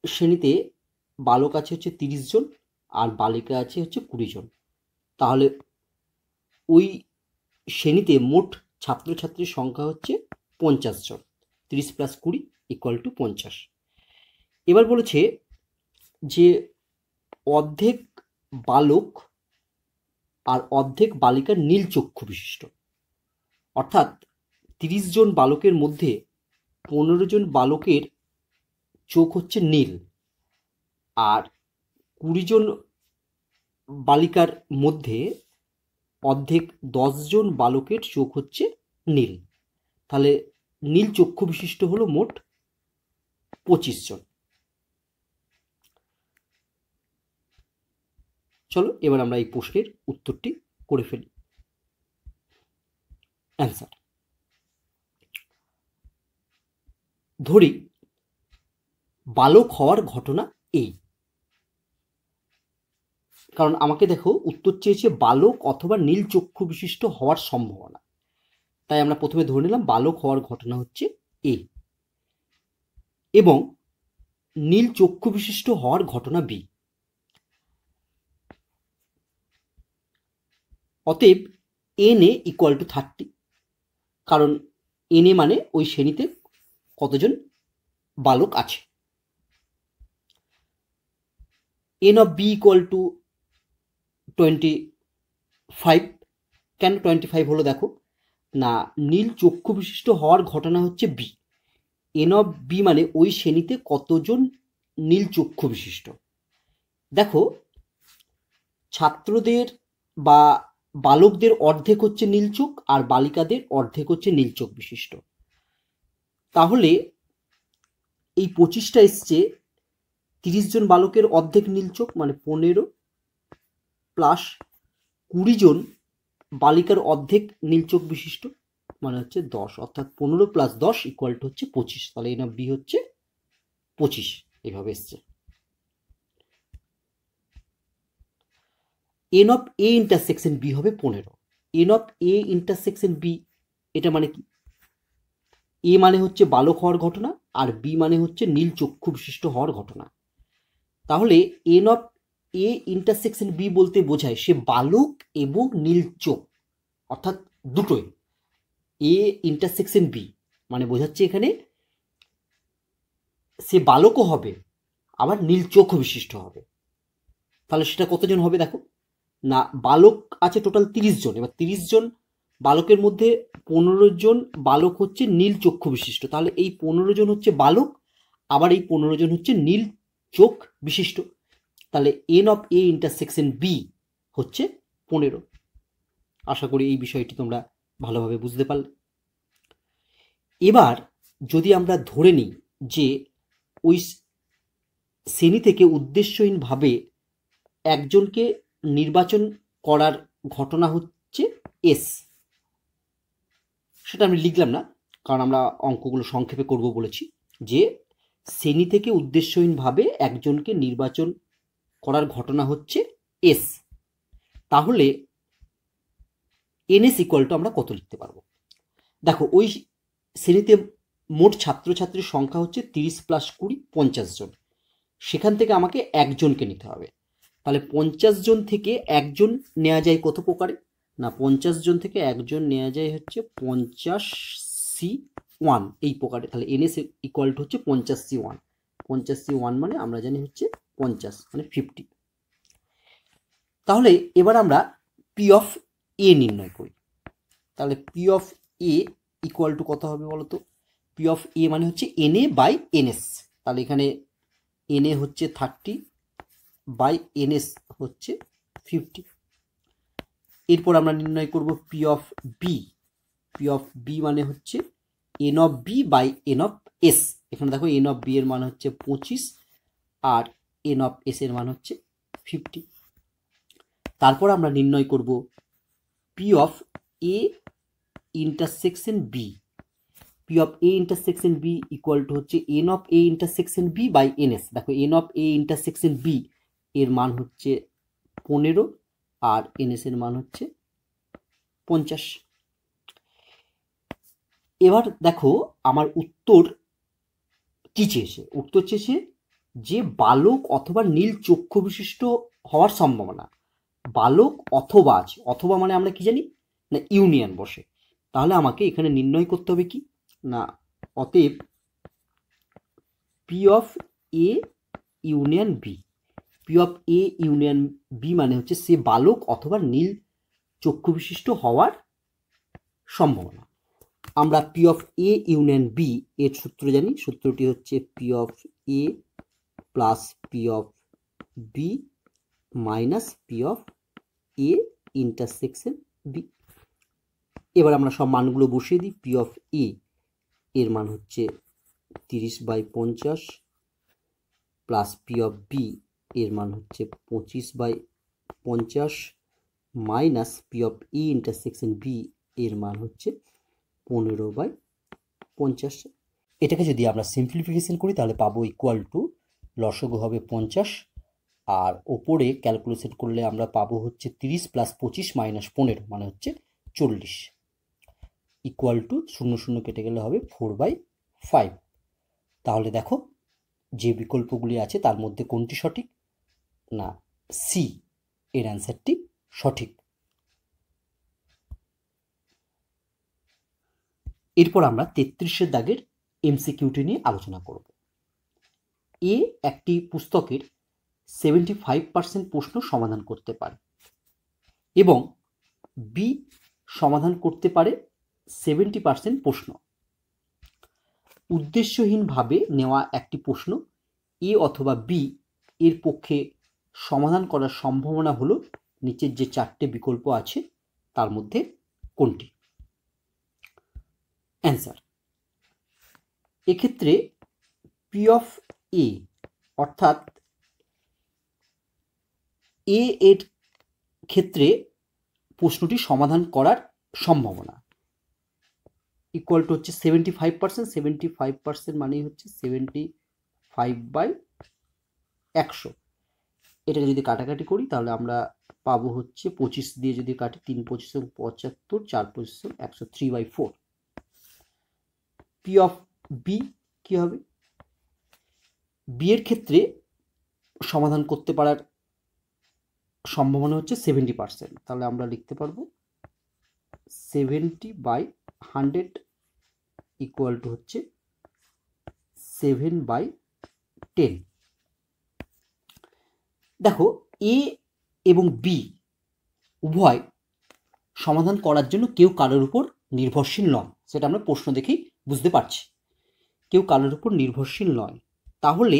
শ্রেণীতে বালক আছে হচ্ছে 30 জন আর বালিকা আছে হচ্ছে 20 জন। তাহলে ওই শ্রেণীতে মোট ছাত্রছাত্রীর সংখ্যা হচ্ছে 50 জন। 30 প্লাস 20 ইকুয়াল টু 50। এবার বলেছে যে অর্ধেক বালক আর অর্ধেক বালিকার নীল চক্ষু বিশিষ্ট, অর্থাৎ 30 জন বালকের মধ্যে 15 জন বালকের চোখ হচ্ছে নীল আর 20 জন বালিকার মধ্যে অর্ধেক 10 জন বালকের চোখ হচ্ছে নীল। তাহলে নীল চক্ষু বিশিষ্ট হলো মোট 25 জন। চলো এবার আমরা এই প্রশ্নের উত্তরটি করে ফেলি। অ্যান্সার, ধরি বালক হওয়ার ঘটনা এই, কারণ আমাকে দেখো উত্তর চেয়েছে বালক অথবা নীল চক্ষু বিশিষ্ট হওয়ার সম্ভাবনা, তাই আমরা প্রথমে ধরে নিলাম বালক হওয়ার ঘটনা হচ্ছে এ এবং নীল চক্ষু বিশিষ্ট হওয়ার ঘটনা বি। অতএব এন এ ইকুয়াল টু 30, কারণ এন এ মানে ওই শ্রেণীতে কতজন বালক আছে। N of B equal to 25। কেন 25 হলো দেখো না, নীল চক্ষু বিশিষ্ট হওয়ার ঘটনা হচ্ছে বি, এন অফ বি মানে ওই শ্রেণীতে কতজন নীল চক্ষু বিশিষ্ট। দেখো ছাত্রদের বা বালকদের অর্ধেক হচ্ছে নীল চোখ আর বালিকাদের অর্ধেক হচ্ছে নীল চোখ বিশিষ্ট। তাহলে এই 25টা এসছে 30 জন বালকের অর্ধেক নীল চোখ মানে 15 প্লাস 20 জন বালিকার অর্ধেক নীল চোখ বিশিষ্ট মানে হচ্ছে 10, অর্থাৎ 15 প্লাস 10 ইকুয়াল টু হচ্ছে 25। তাহলে এন অফ বি হচ্ছে 25, এইভাবে এসছে। N of A intersection B হবে 15। N of A intersection B এটা মানে কি, এ মানে হচ্ছে বালক হওয়ার ঘটনা আর বি মানে হচ্ছে নীল চক্ষু বিশিষ্ট হওয়ার ঘটনা। তাহলে N of A intersection B বলতে বোঝায় সে বালক এবং নীল চোখ, অর্থাৎ দুটোই এ ইন্টারসেকশন বি মানে বোঝাচ্ছে এখানে সে বালকও হবে আবার নীল চোখ বিশিষ্ট হবে। তাহলে সেটা কতজন হবে দেখো না, বালক আছে টোটাল 30 জন। এবার 30 জন বালকের মধ্যে 15 জন বালক হচ্ছে নীল চক্ষু বিশিষ্ট, তাহলে এই 15 জন হচ্ছে বালক, আবার এই 15 জন হচ্ছে নীল চোখ বিশিষ্ট। তাহলে N of A intersection B হচ্ছে 15। আশা করি এই বিষয়টি তোমরা ভালোভাবে বুঝতে পারলে। এবার যদি আমরা ধরে নিই যে ওই শ্রেণী থেকে উদ্দেশ্যহীনভাবে একজনকে নির্বাচন করার ঘটনা হচ্ছে এস, সেটা আমি লিখলাম না কারণ আমরা অঙ্কগুলো সংক্ষেপে করব বলেছি, যে শ্রেণী থেকে উদ্দেশ্যহীনভাবে একজনকে নির্বাচন করার ঘটনা হচ্ছে এস। তাহলে এনএস ইকুয়াল টু আমরা কত লিখতে পারবো? দেখো ওই শ্রেণীতে মোট ছাত্রছাত্রীর সংখ্যা হচ্ছে 30 + 20 50 জন, সেখান থেকে আমাকে একজনকে নিতে হবে। তাহলে 50 জন থেকে একজন নেওয়া যায় কত প্রকারে না, 50 জন থেকে একজন নেওয়া যায় হচ্ছে 50C1 এই প্রকারে। তাহলে এনএস ইকুয়াল টু হচ্ছে 50C1। 50C1 মানে আমরা জানি হচ্ছে 50 মানে 50। তাহলে এবার আমরা পি অফ এ নির্ণয় করি। তাহলে P of A equal to কত হবে বলতো? পি অফ এ মানে হচ্ছে এনএ বাই এনএস। তাহলে এখানে এনএ হচ্ছে 30 বাই এনএস হচ্ছে 50। এরপর আমরা নির্ণয় করব P of B. P of B মানে হচ্ছে N of B by N of S. এখানে দেখো এন অফ বি এর মান হচ্ছে 25 আর এন অফ এস এর মান হচ্ছে 50। তারপর আমরা নির্ণয় করব P of A intersection B. P of A intersection B equal to হচ্ছে N of A intersection B by NS. দেখো N of A intersection B এর মান হচ্ছে 15 আর এনএস এর মান হচ্ছে 50। এবার দেখো আমার উত্তর কি চেয়েছে? উত্তর চেয়েছে যে বালক অথবা নীল চক্ষু বিশিষ্ট হওয়ার সম্ভাবনা। বালক অথবা আছে, অথবা মানে আমরা কি জানি না ইউনিয়ন বসে। তাহলে আমাকে এখানে নির্ণয় করতে হবে কি না, অতএব P of A union B. P of A union B মানে হচ্ছে সে বালক অথবা নীল চক্ষু বিশিষ্ট হওয়ার সম্ভাবনা। আমরা P of A union B এর সূত্র জানি, সূত্রটি হচ্ছে P of A plus P of B minus P of A intersection B. এবার আমরা সব মানগুলো বসিয়ে দিই। পি অফ এ এর মান হচ্ছে 30/50 প্লাস পি অফ বি এর মান হচ্ছে 25/50 minus P of E intersection B এর মান হচ্ছে 15/50। এটাকে যদি আমরা সিম্পলিফিকেশন করি তাহলে পাবো ইকুয়াল টু লসগু হবে 50 আর ওপরে ক্যালকুলেশন করলে আমরা পাবো হচ্ছে 30 + 25 - 15 মানে হচ্ছে 40 ইকুয়াল টু 0 0 কেটে গেলে হবে 4/5। তাহলে দেখো যে বিকল্পগুলি আছে তার মধ্যে কোনটি সঠিক না, সি এর অ্যান্সারটি সঠিক। এরপর আমরা 33-এর দাগের এমসিকিউটি নিয়ে আলোচনা করব। এ একটি পুস্তকের 75% প্রশ্ন সমাধান করতে পারে এবং বি সমাধান করতে পারে 70% প্রশ্ন। উদ্দেশ্যহীনভাবে নেওয়া একটি প্রশ্ন এ অথবা বি এর পক্ষে সমাধান করার সম্ভাবনা হলো নিচের যে 4টে বিকল্প আছে তার মধ্যে কোনটি? অ্যান্সার, এক্ষেত্রে পি অফ এ অর্থাৎ এ এর ক্ষেত্রে প্রশ্নটি সমাধান করার সম্ভাবনা ইকুয়াল টু হচ্ছে 75%। 75% মানেই হচ্ছে 75/100। এটাকে যদি কাটাকাটি করি তাহলে আমরা পাবো হচ্ছে 25 দিয়ে যদি কাটি 3 25 75, 4 25 100, 3/4। পি অফ বি কি হবে? বি এর ক্ষেত্রে সমাধান করতে পারার সম্ভাবনা হচ্ছে 70%। তাহলে আমরা লিখতে পারবো 70/100 ইকুয়াল টু হচ্ছে 7/10। দেখো এ এবং বি উভয় সমাধান করার জন্য কেউ কারোর উপর নির্ভরশীল নয়, সেটা আমরা প্রশ্ন দেখেই বুঝতে পারছি। কেউ কারোর উপর নির্ভরশীল নয়, তাহলে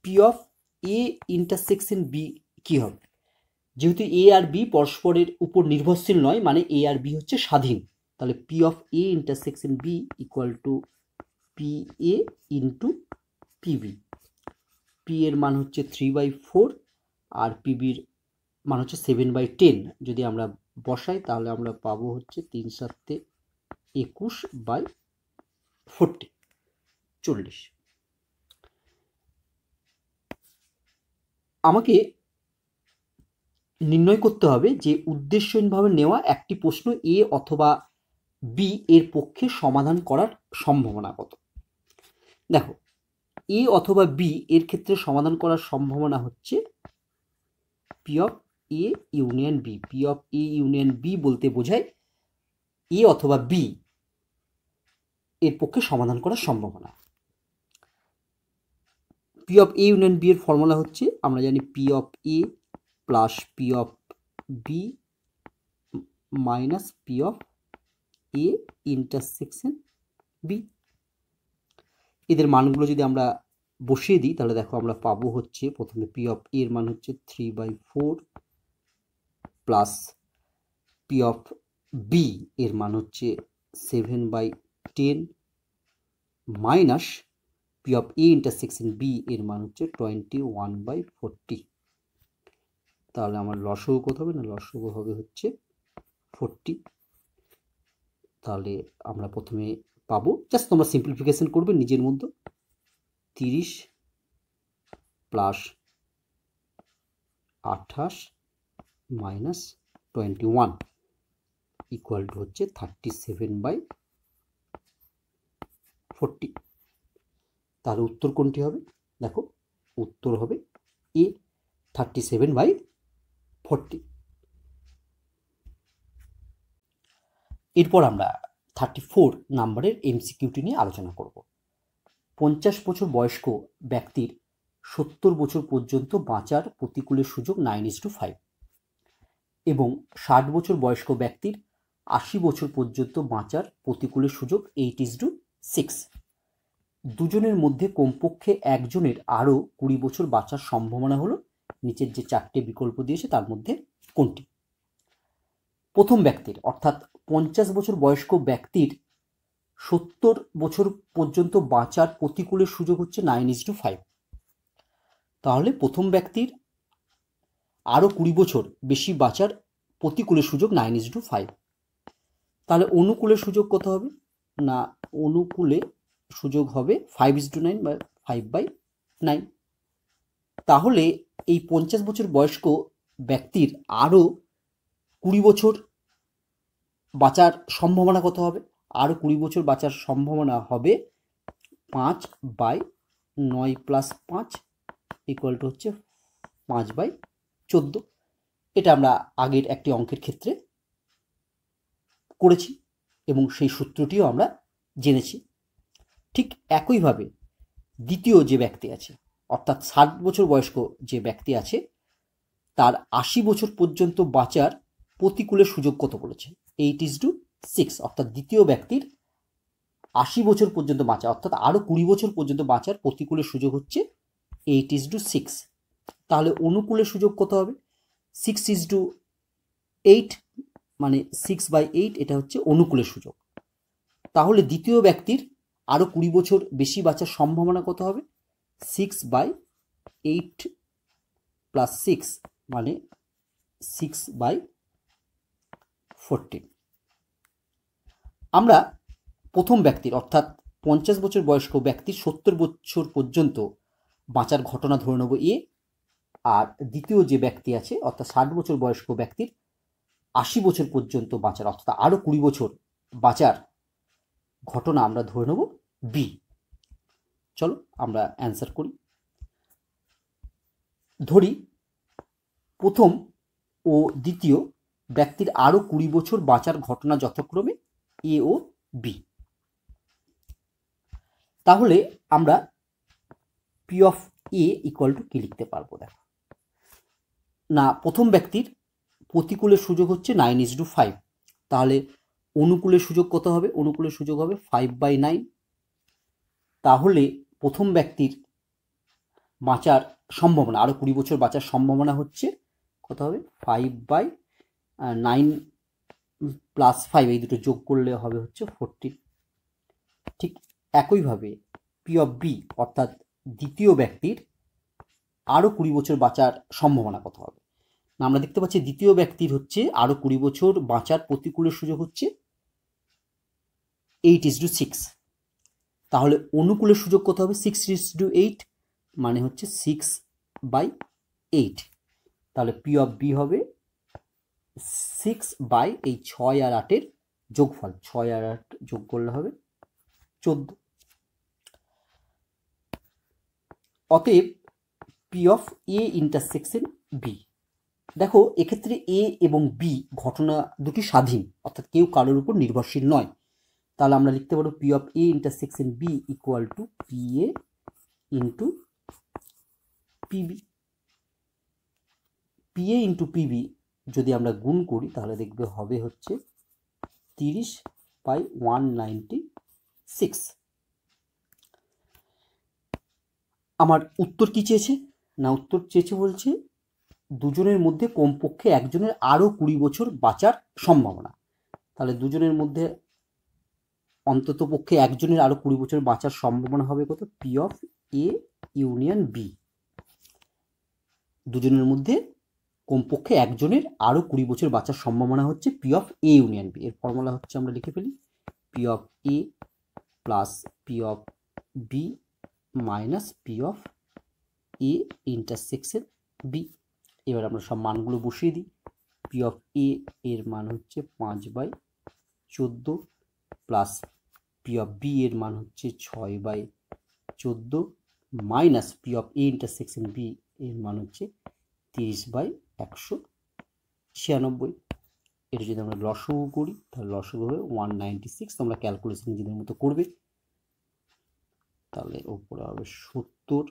P of A intersection B কি হবে? যেহেতু এ আর বি পরস্পরের উপর নির্ভরশীল নয়, মানে এ আর বি হচ্ছে স্বাধীন, তাহলে P of A intersection B equal to P A into PB. P এর মান হচ্ছে 3/4 আর পিবির মান হচ্ছে 7/10। যদি আমরা বসাই তাহলে আমরা পাবো হচ্ছে 3 7 21/40, 40। আমাকে নির্ণয় করতে হবে যে উদ্দেশ্যহীনভাবে নেওয়া একটি প্রশ্ন এ অথবা বি এর পক্ষে সমাধান করার সম্ভাবনা কত। দেখো এ অথবা বি এর ক্ষেত্রে সমাধান করার সম্ভাবনা হচ্ছে P of A union B. P of A union B বলতে বোঝায় এ অথবা বি এর পক্ষে সমাধান করার সম্ভাবনা। P of A union B এর ফর্মুলা হচ্ছে, আমরা জানি P of A plus P of B minus P of A intersection B. এদের মানগুলো যদি আমরা বসিয়ে দিই তাহলে দেখো আমরা পাবো হচ্ছে, প্রথমে পি অফ এর মান হচ্ছে 3/4 প্লাস পি অফ বি এর মান হচ্ছে 7/10 minus P of A intersection B এর মান হচ্ছে 21/40। তাহলে আমার লসগু কত হবে? না লসগু হবে হচ্ছে 40। তাহলে আমরা প্রথমে পাবো, জাস্ট তোমরা সিম্পলিফিকেশন করবে নিজের মধ্যে, 30 প্লাস 28 মাইনাস 21 ইকুয়াল টু হচ্ছে 37/40। তাহলে উত্তর কোনটি হবে? দেখো উত্তর হবে এ, 37/40। এরপর আমরা 34 নাম্বারের এমসিকিউটি নিয়ে আলোচনা করব। 50 বছর বয়স্ক ব্যক্তির 70 বছর পর্যন্ত বাঁচার প্রতিকূলের সুযোগ 9:5 এবং 60 বছর বয়স্ক ব্যক্তির 80 বছর পর্যন্ত বাঁচার প্রতিকূলের সুযোগ 8:6। দুজনের মধ্যে কমপক্ষে একজনের আরও 20 বছর বাঁচার সম্ভাবনা হলো নিচের যে 4টে বিকল্প দিয়েছে তার মধ্যে কোনটি? প্রথম ব্যক্তির অর্থাৎ 50 বছর বয়স্ক ব্যক্তির 70 বছর পর্যন্ত বাঁচার প্রতিকূলের সুযোগ হচ্ছে 9:5। তাহলে প্রথম ব্যক্তির আরও 20 বছর বেশি বাঁচার প্রতিকূলের সুযোগ 9:5। তাহলে অনুকূলের সুযোগ কত হবে? না অনুকূলে সুযোগ হবে 5:9 বা 5/9। তাহলে এই 50 বছর বয়স্ক ব্যক্তির আরও 20 বছর বাঁচার সম্ভাবনা কত হবে? আরও 20 বছর বাঁচার সম্ভাবনা হবে 5/9 প্লাস 5 ইকুয়াল টু হচ্ছে 5/14। এটা আমরা আগের একটি অঙ্কের ক্ষেত্রে করেছি এবং সেই সূত্রটিও আমরা জেনেছি। ঠিক একইভাবে দ্বিতীয় যে ব্যক্তি আছে অর্থাৎ 60 বছর বয়স্ক যে ব্যক্তি আছে তার 80 বছর পর্যন্ত বাঁচার প্রতিকূলের সুযোগ কত বলেছে? 8:6। অর্থাৎ দ্বিতীয় ব্যক্তির 80 বছর পর্যন্ত বাঁচা অর্থাৎ আরও 20 বছর পর্যন্ত বাঁচার প্রতিকূলের সুযোগ হচ্ছে 8:6। তাহলে অনুকূলের সুযোগ কত হবে? 6:8, মানে 6/8, এটা হচ্ছে অনুকূলের সুযোগ। তাহলে দ্বিতীয় ব্যক্তির আরও 20 বছর বেশি বাঁচার সম্ভাবনা কত হবে? 6/8 প্লাস 6 মানে 6/14। আমরা প্রথম ব্যক্তির অর্থাৎ 50 বছর বয়স্ক ব্যক্তির 70 বছর পর্যন্ত বাঁচার ঘটনা ধরে নেব এ, আর দ্বিতীয় যে ব্যক্তি আছে অর্থাৎ 60 বছর বয়স্ক ব্যক্তির 80 বছর পর্যন্ত বাঁচার অর্থাৎ আরও 20 বছর বাঁচার ঘটনা আমরা ধরে নেব বি। চলো আমরা অ্যান্সার করি। ধরি প্রথম ও দ্বিতীয় ব্যক্তির আরও 20 বছর বাঁচার ঘটনা যথাক্রমে এ ও বি। তাহলে আমরা P of A equal two কি লিখতে পারবো? দেখো না, প্রথম ব্যক্তির প্রতিকূলের সুযোগ হচ্ছে 9:5, তাহলে অনুকূলের সুযোগ কত হবে? অনুকূলের সুযোগ হবে 5/9। তাহলে প্রথম ব্যক্তির বাঁচার সম্ভাবনা, আরও 20 বছর বাঁচার সম্ভাবনা হচ্ছে কত হবে? 5/9 প্লাস 5, এই দুটো যোগ করলে হবে হচ্ছে 14। ঠিক একইভাবে পি অফ বি অর্থাৎ দ্বিতীয় ব্যক্তির আরও 20 বছর বাঁচার সম্ভাবনা কত হবে? না, আমরা দেখতে পাচ্ছি দ্বিতীয় ব্যক্তির হচ্ছে আরও 20 বছর বাঁচার প্রতিকূলের সুযোগ হচ্ছে 8:6। তাহলে অনুকূলের সুযোগ কত হবে? 6:8, মানে হচ্ছে 6/8। তাহলে পি অফ বি হবে 6 এই 6 আর 8-এর যোগফল, 6 আর 8 যোগ করলে হবে 14। অতএব P of A intersection B. দেখো এক্ষেত্রে এ এবং বি ঘটনা দুটি স্বাধীন, অর্থাৎ কেউ কারোর উপর নির্ভরশীল নয়। তাহলে আমরা লিখতে পারবো P of A intersection B equal to P A into PB. P A into PB যদি আমরা গুণ করি তাহলে দেখবে হবে হচ্ছে 30/196। আমার উত্তর কি চেয়েছে? না, উত্তর চেয়েছে বলছে দুজনের মধ্যে কমপক্ষে একজনের আরও 20 বছর বাঁচার সম্ভাবনা। তাহলে দুজনের মধ্যে অন্তত পক্ষে একজনের আরও 20 বছর বাঁচার সম্ভাবনা হবে কত? P of A union B. দুজনের মধ্যে কমপক্ষে একজনের আরও 20 বছর বাঁচার সম্ভাবনা হচ্ছে P of A union B. এর ফর্মুলা হচ্ছে, আমরা লিখে ফেলি, P of A plus P of B minus P of A intersection B. এবার আমরা সব মানগুলো বসিয়ে দিই। পি অফ এ এর মান হচ্ছে 5/14 প্লাস পি অফ বি এর মান হচ্ছে 6/14 minus P of A intersection B এর মান হচ্ছে 30/196। এটা যদি আমরা লসগু করি তাহলে লসগু হবে 196। তোমরা ক্যালকুলেশন নিজেদের মতো করবে। তাহলে উপরে হবে 70,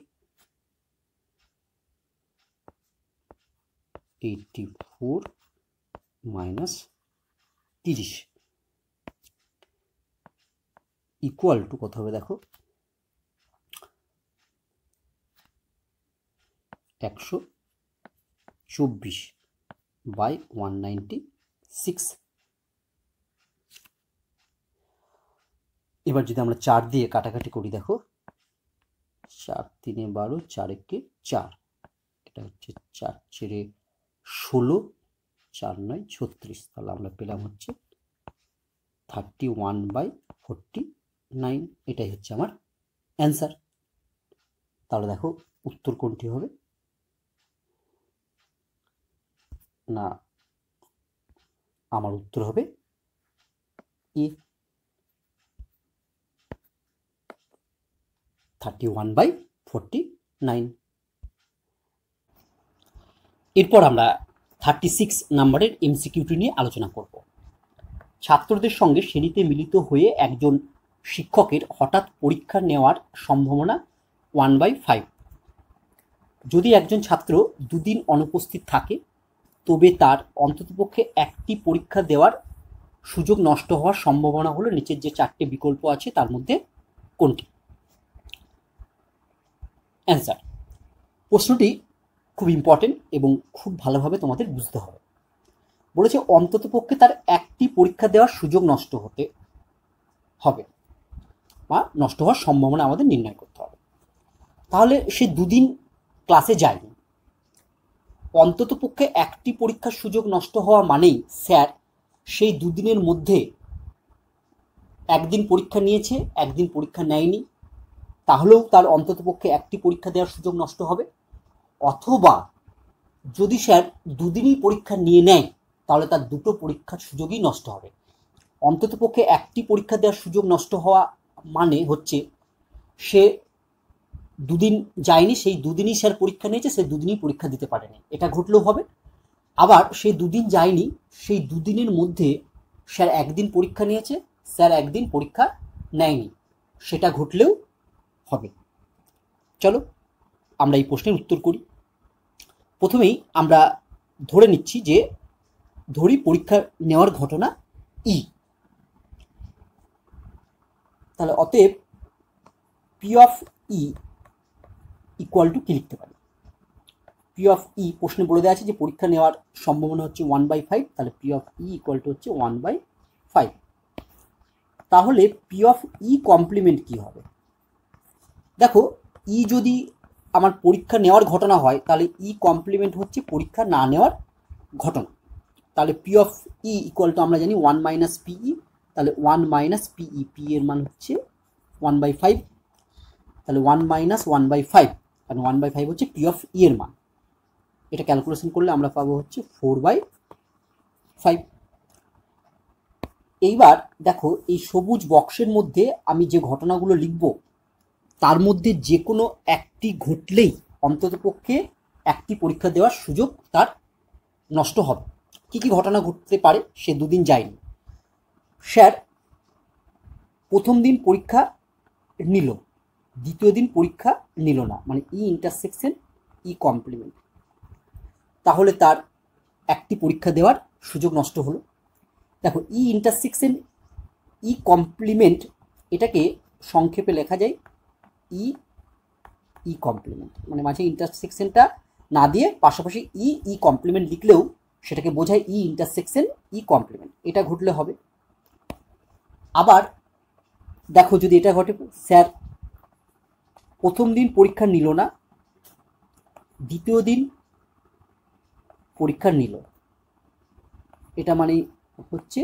84 মাইনাস 30 ইকুয়াল টু কত হবে? দেখো 124/196। এবার যদি আমরা 4 দিয়ে কাটাকাটি করি, দেখো 4 3 12, 4 1 4, এটা হচ্ছে 4 4 16, 4 9 36। তাহলে আমরা পেলাম হচ্ছে 31/49। এটাই হচ্ছে আমার অ্যান্সার। তাহলে দেখো উত্তর কোনটি হবে? না, আমার উত্তর হবে এ, 31/49। এরপর আমরা 36 নম্বরের এমসিকিউটি নিয়ে আলোচনা করব। ছাত্রদের সঙ্গে শ্রেণীতে মিলিত হয়ে একজন শিক্ষকের হঠাৎ পরীক্ষা নেওয়ার সম্ভাবনা 1/5। যদি একজন ছাত্র দুদিন অনুপস্থিত থাকে তবে তার অন্ততপক্ষে একটি পরীক্ষা দেওয়ার সুযোগ নষ্ট হওয়ার সম্ভাবনা হলো নিচের যে 4টে বিকল্প আছে তার মধ্যে কোনটি? অ্যান্সার। প্রশ্নটি খুব ইম্পর্টেন্ট এবং খুব ভালোভাবে তোমাদের বুঝতে হবে। বলেছে অন্ততপক্ষে তার একটি পরীক্ষা দেওয়ার সুযোগ নষ্ট হতে হবে বা নষ্ট হওয়ার সম্ভাবনা আমাদের নির্ণয় করতে হবে। তাহলে সে দুদিন ক্লাসে যায়নি, অন্ততপক্ষে একটি পরীক্ষার সুযোগ নষ্ট হওয়া মানেই স্যার সেই দুদিনের মধ্যে একদিন পরীক্ষা নিয়েছে, একদিন পরীক্ষা নেয়নি, তাহলেও তার অন্ততপক্ষে একটি পরীক্ষা দেওয়ার সুযোগ নষ্ট হবে। অথবা যদি স্যার দুদিনই পরীক্ষা নিয়ে নেয় তাহলে তার দুটো পরীক্ষার সুযোগই নষ্ট হবে। অন্ততপক্ষে একটি পরীক্ষা দেওয়ার সুযোগ নষ্ট হওয়া মানে হচ্ছে সে দুদিন যায়নি, সেই দুদিনই স্যার পরীক্ষা নিয়েছে, সে দুদিনই পরীক্ষা দিতে পারেনি, এটা ঘটলেও হবে। আবার সেই দুদিন যায়নি, সেই দুদিনের মধ্যে স্যার একদিন পরীক্ষা নিয়েছে, স্যার একদিন পরীক্ষা নেয়নি, সেটা ঘটলেও হবে। চলো আমরা এই প্রশ্নের উত্তর করি। প্রথমেই আমরা ধরে নিচ্ছি যে ধরি পরীক্ষা নেওয়ার ঘটনা ই। তাহলে অতএব P of E equal two কি লিখতে পারি? পি অফ ই প্রশ্নে বলে দেওয়া আছে যে পরীক্ষা নেওয়ার সম্ভাবনা হচ্ছে 1/5, তাহলে P of E equal to হচ্ছে 1/5। তাহলে পি অফ ই কমপ্লিমেন্ট কি হবে? দেখো, ই যদি আমার পরীক্ষা নেওয়ার ঘটনা হয় তাহলে ই কমপ্লিমেন্ট হচ্ছে পরীক্ষা না নেওয়ার ঘটনা। তাহলে P of E equal to আমরা জানি 1 মাইনাস পিই, তাহলে 1 মাইনাস পিই, পি এর মান হচ্ছে 1/5, তাহলে 1 মাইনাস 1/5, কারণ 1/5 হচ্ছে পি অফ ই এর মান। এটা ক্যালকুলেশন করলে আমরা পাবো হচ্ছে 4/5। এইবার দেখো, এই সবুজ বক্সের মধ্যে আমি যে ঘটনাগুলো লিখব তার মধ্যে যে কোনো একটি ঘটলেই অন্ততপক্ষে একটি পরীক্ষা দেওয়ার সুযোগ তার নষ্ট হবে। কি কি ঘটনা ঘটতে পারে? সে দুদিন যায়নি, স্যার প্রথম দিন পরীক্ষা নিল, দ্বিতীয় দিন পরীক্ষা নিল না, মানে ই ইন্টারসেকশন ই কমপ্লিমেন্ট, তাহলে তার একটি পরীক্ষা দেওয়ার সুযোগ নষ্ট হলো। দেখো, ই ইন্টারসেকশন ই কমপ্লিমেন্ট, এটাকে সংক্ষেপে লেখা যায় ই ই কমপ্লিমেন্ট, মানে মাঝে ইন্টারসেকশনটা না দিয়ে পাশাপাশি ই ই কমপ্লিমেন্ট লিখলেও সেটাকে বোঝায় ই ইন্টারসেকশন ই কমপ্লিমেন্ট, এটা ঘটলে হবে। আবার দেখো, যদি এটা ঘটে, স্যার প্রথম দিন পরীক্ষা নিল না, দ্বিতীয় দিন পরীক্ষা নিল, এটা মানে হচ্ছে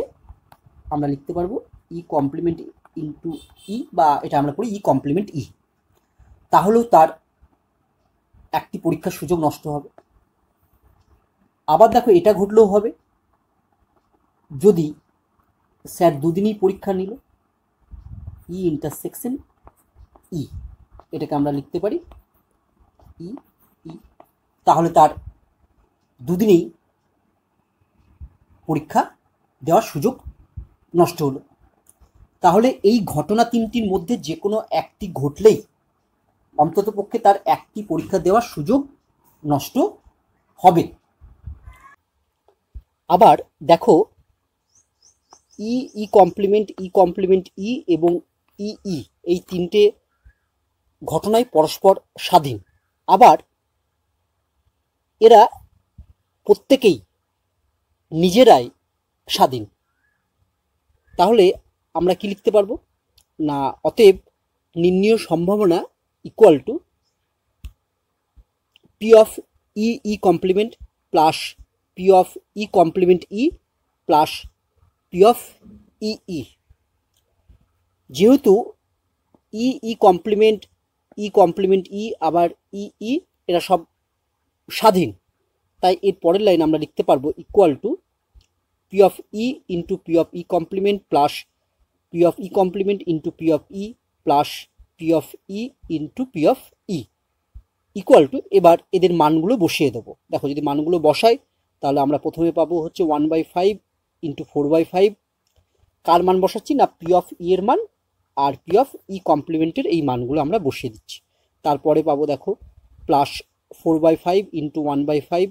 আমরা লিখতে পারবো ই কমপ্লিমেন্ট ইন্টু ই, বা এটা আমরা পড়ি ই কমপ্লিমেন্ট ই, তাহলেও তার একটি পরীক্ষার সুযোগ নষ্ট হবে। আবার দেখো, এটা ঘটলেও হবে যদি স্যার দুদিনই পরীক্ষা নিল, ই ইন্টারসেকশন ই, এটাকে আমরা লিখতে পারি ই ই, তাহলে তার দুদিনেই পরীক্ষা দেওয়ার সুযোগ নষ্ট হলো। তাহলে এই ঘটনা তিনটির মধ্যে যে কোনো একটি ঘটলেই অন্ততপক্ষে তার একটি পরীক্ষা দেওয়ার সুযোগ নষ্ট হবে। আবার দেখো, ই ই কমপ্লিমেন্ট ই এবং ই ই, এই তিনটে ঘটনাই পরস্পর স্বাধীন। আবার এরা প্রত্যেকেই নিজেরাই স্বাধীন। তাহলে আমরা কি লিখতে পারবো না, অতএব নির্ণীয় সম্ভাবনা equal to P of E E complement plus P of E complement E plus P of E E. যেহেতু ই ই কমপ্লিমেন্ট ই আবার ই ই এরা সব স্বাধীন, তাই এর পরের লাইন আমরা লিখতে পারবো equal to P of E into P of E complement plus P of E complement into P of E plus P of E into P of E equal to, এবার এদের মানগুলো বসিয়ে দেবো। দেখো, যদি মানগুলো বসাই তাহলে আমরা প্রথমে পাবো হচ্ছে 1/5 ইন্টু 4/5, কার মান বসাচ্ছি না পি অফ ই এর মান আর পি অফ ই কমপ্লিমেন্টের এই মানগুলো আমরা বসিয়ে দিচ্ছি। তারপরে পাবো দেখো প্লাস 4/5 ইন্টু 1/5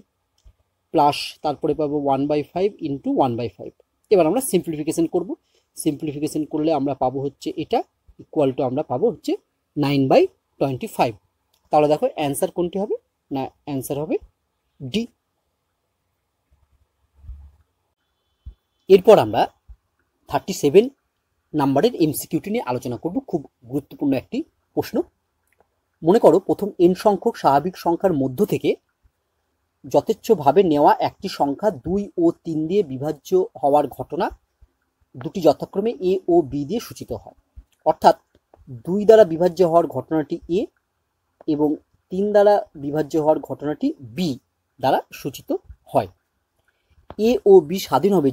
প্লাস তারপরে পাবো 1/5 ইন্টু 1/5। এবার আমরা সিম্পলিফিকেশন করব, সিম্পলিফিকেশন করলে আমরা পাবো হচ্ছে এটা ইকুয়াল টু আমরা পাবো হচ্ছে 9/25। তাহলে দেখো অ্যান্সার কোনটি হবে না, অ্যান্সার হবে ডি। এরপর আমরা 37 নাম্বারের এমসিকিউটি নিয়ে আলোচনা করব। খুব গুরুত্বপূর্ণ একটি প্রশ্ন। মনে করো, প্রথম n সংখ্যক স্বাভাবিক সংখ্যার মধ্য থেকে যথেচ্ছভাবে নেওয়া একটি সংখ্যা 2 ও 3 দিয়ে বিভাজ্য হওয়ার ঘটনা দুটি যথাক্রমে এ ও বি দিয়ে সূচিত হয়। অর্থাৎ 2 দ্বারা বিভাজ্য হওয়ার ঘটনাটি এ এবং 3 দ্বারা বিভাজ্য হওয়ার ঘটনাটি বি দ্বারা সূচিত হয়। এ ও বি স্বাধীন হবে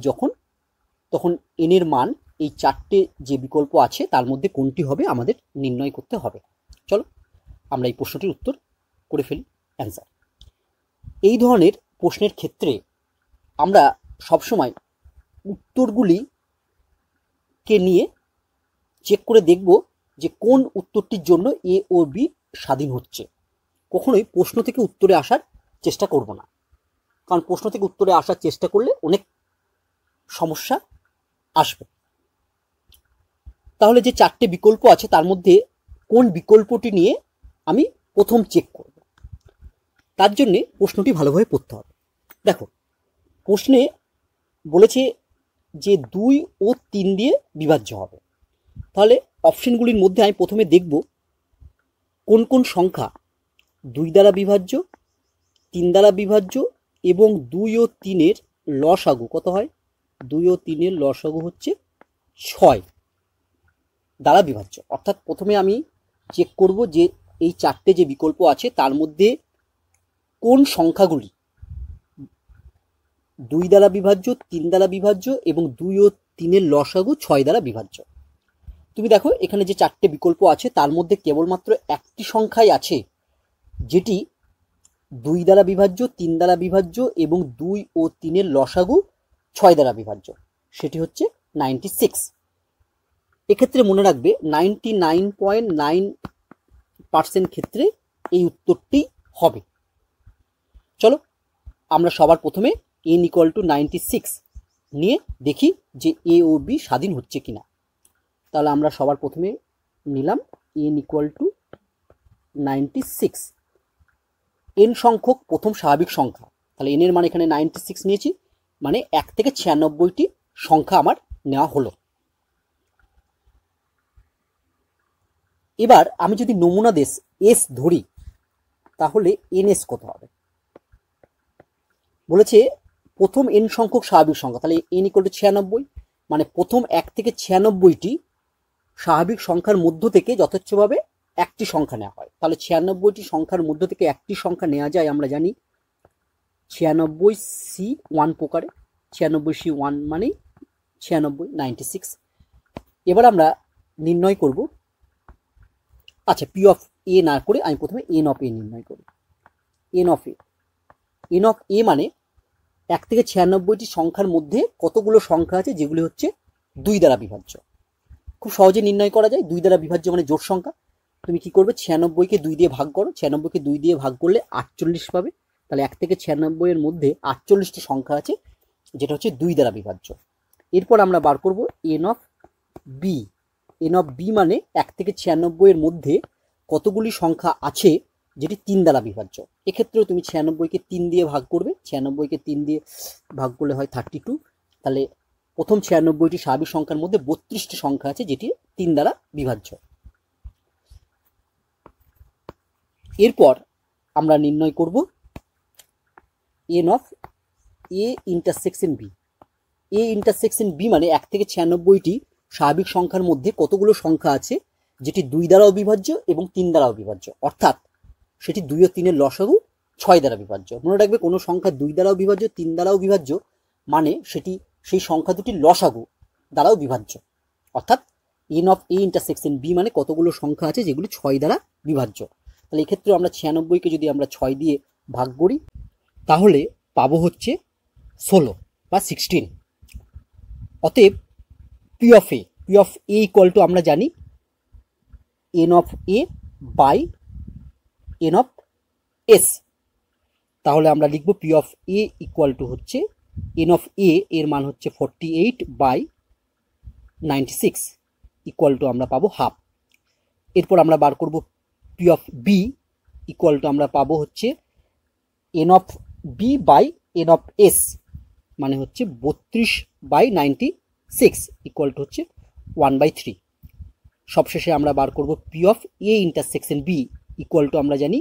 তখন এন এর মান এই চারটে যে বিকল্প আছে তার মধ্যে কোনটি হবে আমাদের নির্ণয় করতে হবে। চলো আমরা এই প্রশ্নটির উত্তর করে ফেলি। অ্যান্সার, এই ধরনের প্রশ্নের ক্ষেত্রে আমরা সবসময় উত্তরগুলিকে নিয়ে চেক করে দেখব যে কোন উত্তরটির জন্য এ ও বি স্বাধীন হচ্ছে। কখনোই প্রশ্ন থেকে উত্তরে আসার চেষ্টা করব না, কারণ প্রশ্ন থেকে উত্তরে আসার চেষ্টা করলে অনেক সমস্যা আসবে। তাহলে যে 4টে বিকল্প আছে তার মধ্যে কোন বিকল্পটি নিয়ে আমি প্রথম চেক করব, তার জন্যে প্রশ্নটি ভালোভাবে পড়তে হবে। দেখো, প্রশ্নে বলেছে যে 2 ও 3 দিয়ে বিভাজ্য হবে। তাহলে অপশনগুলির মধ্যে আমি প্রথমে দেখব কোন কোন সংখ্যা 2 দ্বারা বিভাজ্য, 3 দ্বারা বিভাজ্য এবং 2 ও 3-এর লসাগু কত হয়। 2 ও 3-এর লসাগু হচ্ছে 6 দ্বারা বিভাজ্য। অর্থাৎ প্রথমে আমি চেক করব যে এই 4টে যে বিকল্প আছে তার মধ্যে কোন সংখ্যাগুলি 2 দ্বারা বিভাজ্য, 3 দ্বারা বিভাজ্য এবং 2 ও 3-এর লসাগু 6 দ্বারা বিভাজ্য। তুমি দেখো এখানে যে 4টে বিকল্প আছে তার মধ্যে কেবলমাত্র একটি সংখ্যাই আছে যেটি 2 দ্বারা বিভাজ্য, 3 দ্বারা বিভাজ্য এবং 2 ও 3-এর লসাগু 6 দ্বারা বিভাজ্য, সেটি হচ্ছে 96। এক্ষেত্রে মনে রাখবে 99.9% ক্ষেত্রে এই উত্তরটি হবে। চলো আমরা সবার প্রথমে n = 96 নিয়ে দেখি যে এ ও বি স্বাধীন হচ্ছে কিনা। তাহলে আমরা সবার প্রথমে নিলাম n = 96। n সংখ্যক প্রথম স্বাভাবিক সংখ্যা, তাহলে n এর মান এখানে 96 নিয়েছি, মানে 1 থেকে 96টি সংখ্যা আমার নেওয়া হলো। এবার আমি যদি নমুনা দেশ s ধরি তাহলে ns কত হবে। বলেছে প্রথম n সংখ্যক স্বাভাবিক সংখ্যা, তাহলে n = 96, মানে প্রথম 1 থেকে 96টি স্বাভাবিক সংখ্যার মধ্য থেকে যথেচ্ছভাবে একটি সংখ্যা নেওয়া হয়। তাহলে 96টি সংখ্যার মধ্য থেকে একটি সংখ্যা নেওয়া যায়, আমরা জানি 96C1 প্রকারে। 96C1 মানে 96। এবার আমরা নির্ণয় করব, আচ্ছা পি অফ এ না করে আমি প্রথমে এন অফ এ নির্ণয় করি। এন অফ এ মানে 1 থেকে 96টি সংখ্যার মধ্যে কতগুলো সংখ্যা আছে যেগুলি হচ্ছে 2 দ্বারা বিভাজ্য। খুব সহজে নির্ণয় করা যায়। 2 দ্বারা বিভাজ্য মানে জোড় সংখ্যা। তুমি কি করবে, 96কে 2 দিয়ে ভাগ করো। 96কে 2 দিয়ে ভাগ করলে 48 পাবে। তাহলে 1 থেকে 96 এর মধ্যে 48টি সংখ্যা আছে যেটা হচ্ছে 2 দ্বারা বিভাজ্য। এরপর আমরা বার করব N of B. N of B মানে 1 থেকে 96 এর মধ্যে কতগুলি সংখ্যা আছে যেটি 3 দ্বারা বিভাজ্য। এক্ষেত্রেও তুমি 96কে 3 দিয়ে ভাগ করবে। 96কে 3 দিয়ে ভাগ করলে হয় 32। তাহলে প্রথম 96টি স্বাভাবিক সংখ্যার মধ্যে 32টি সংখ্যা আছে যেটি 3 দ্বারা বিভাজ্য। এরপর আমরা নির্ণয় করব N of A intersection B. A intersection B মানে 1 থেকে 96টি স্বাভাবিক সংখ্যার মধ্যে কতগুলো সংখ্যা আছে যেটি 2 দ্বারাও বিভাজ্য এবং 3 দ্বারাও বিভাজ্য, অর্থাৎ সেটি 2 ও 3-এর লসাগু 6 দ্বারা বিভাজ্য। মনে রাখবে কোনো সংখ্যা 2 দ্বারাও বিভাজ্য, 3 দ্বারাও বিভাজ্য মানে সেটি সেই সংখ্যা দুটির লসাগু দ্বারাও বিভাজ্য, অর্থাৎ N of A intersection B মানে কতগুলো সংখ্যা আছে যেগুলি 6 দ্বারা বিভাজ্য। তাহলে এক্ষেত্রে আমরা 96কে যদি আমরা 6 দিয়ে ভাগ করি তাহলে পাবো হচ্ছে 16 বা 16। অতএব P of A equal to আমরা জানি N of A by N of S. তাহলে আমরা লিখব P of A equal to হচ্ছে এন অফ এ এর মান হচ্ছে 48 বাই 96 ইকুয়াল টু আমরা পাবো হাফ। এরপর আমরা বার করব P of B equal to আমরা পাবো হচ্ছে N of B by N of S মানে হচ্ছে 32 বাই 96 ইকুয়াল টু হচ্ছে 1/3। সবশেষে আমরা বার করব P of A intersection B equal to আমরা জানি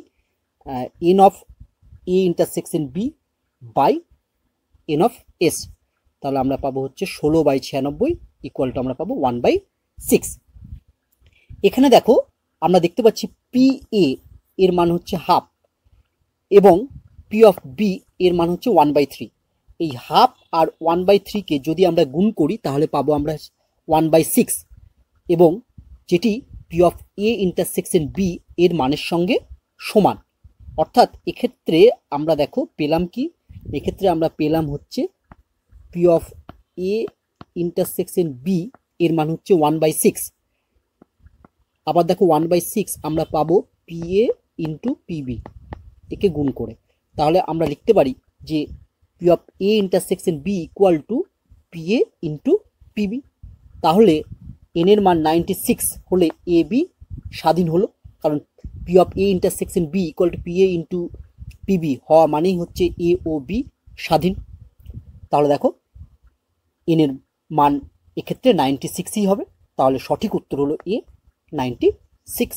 N of A intersection B by N of S. তাহলে আমরা পাবো হচ্ছে 16/96 ইকুয়াল টু আমরা পাবো 1/6। এখানে দেখো আমরা দেখতে পাচ্ছি পি এ এর মান হচ্ছে হাফ এবং পি অফ বি এর মান হচ্ছে 1/3। এই হাফ আর 1/3কে যদি আমরা গুণ করি তাহলে পাবো আমরা 1/6 এবং যেটি P of A intersection B এর মানের সঙ্গে সমান। অর্থাৎ এক্ষেত্রে আমরা দেখো পেলাম কি, এক্ষেত্রে আমরা পেলাম হচ্ছে P of A intersection B এর মান হচ্ছে 1/6। আবার দেখো 1/6 আমরা পাবো পি এ ইন্টু পিবি, একে গুণ করে। তাহলে আমরা লিখতে পারি যে P of A intersection B equal to P A into PB. তাহলে এন এর মান 96 হলে এ বি স্বাধীন হলো, কারণ P of A intersection B equal to P A into PB হওয়া মানেই হচ্ছে এ ও বি স্বাধীন। তাহলে দেখো এন এর মান এক্ষেত্রে 96ই হবে। তাহলে সঠিক উত্তর হলো এ 96।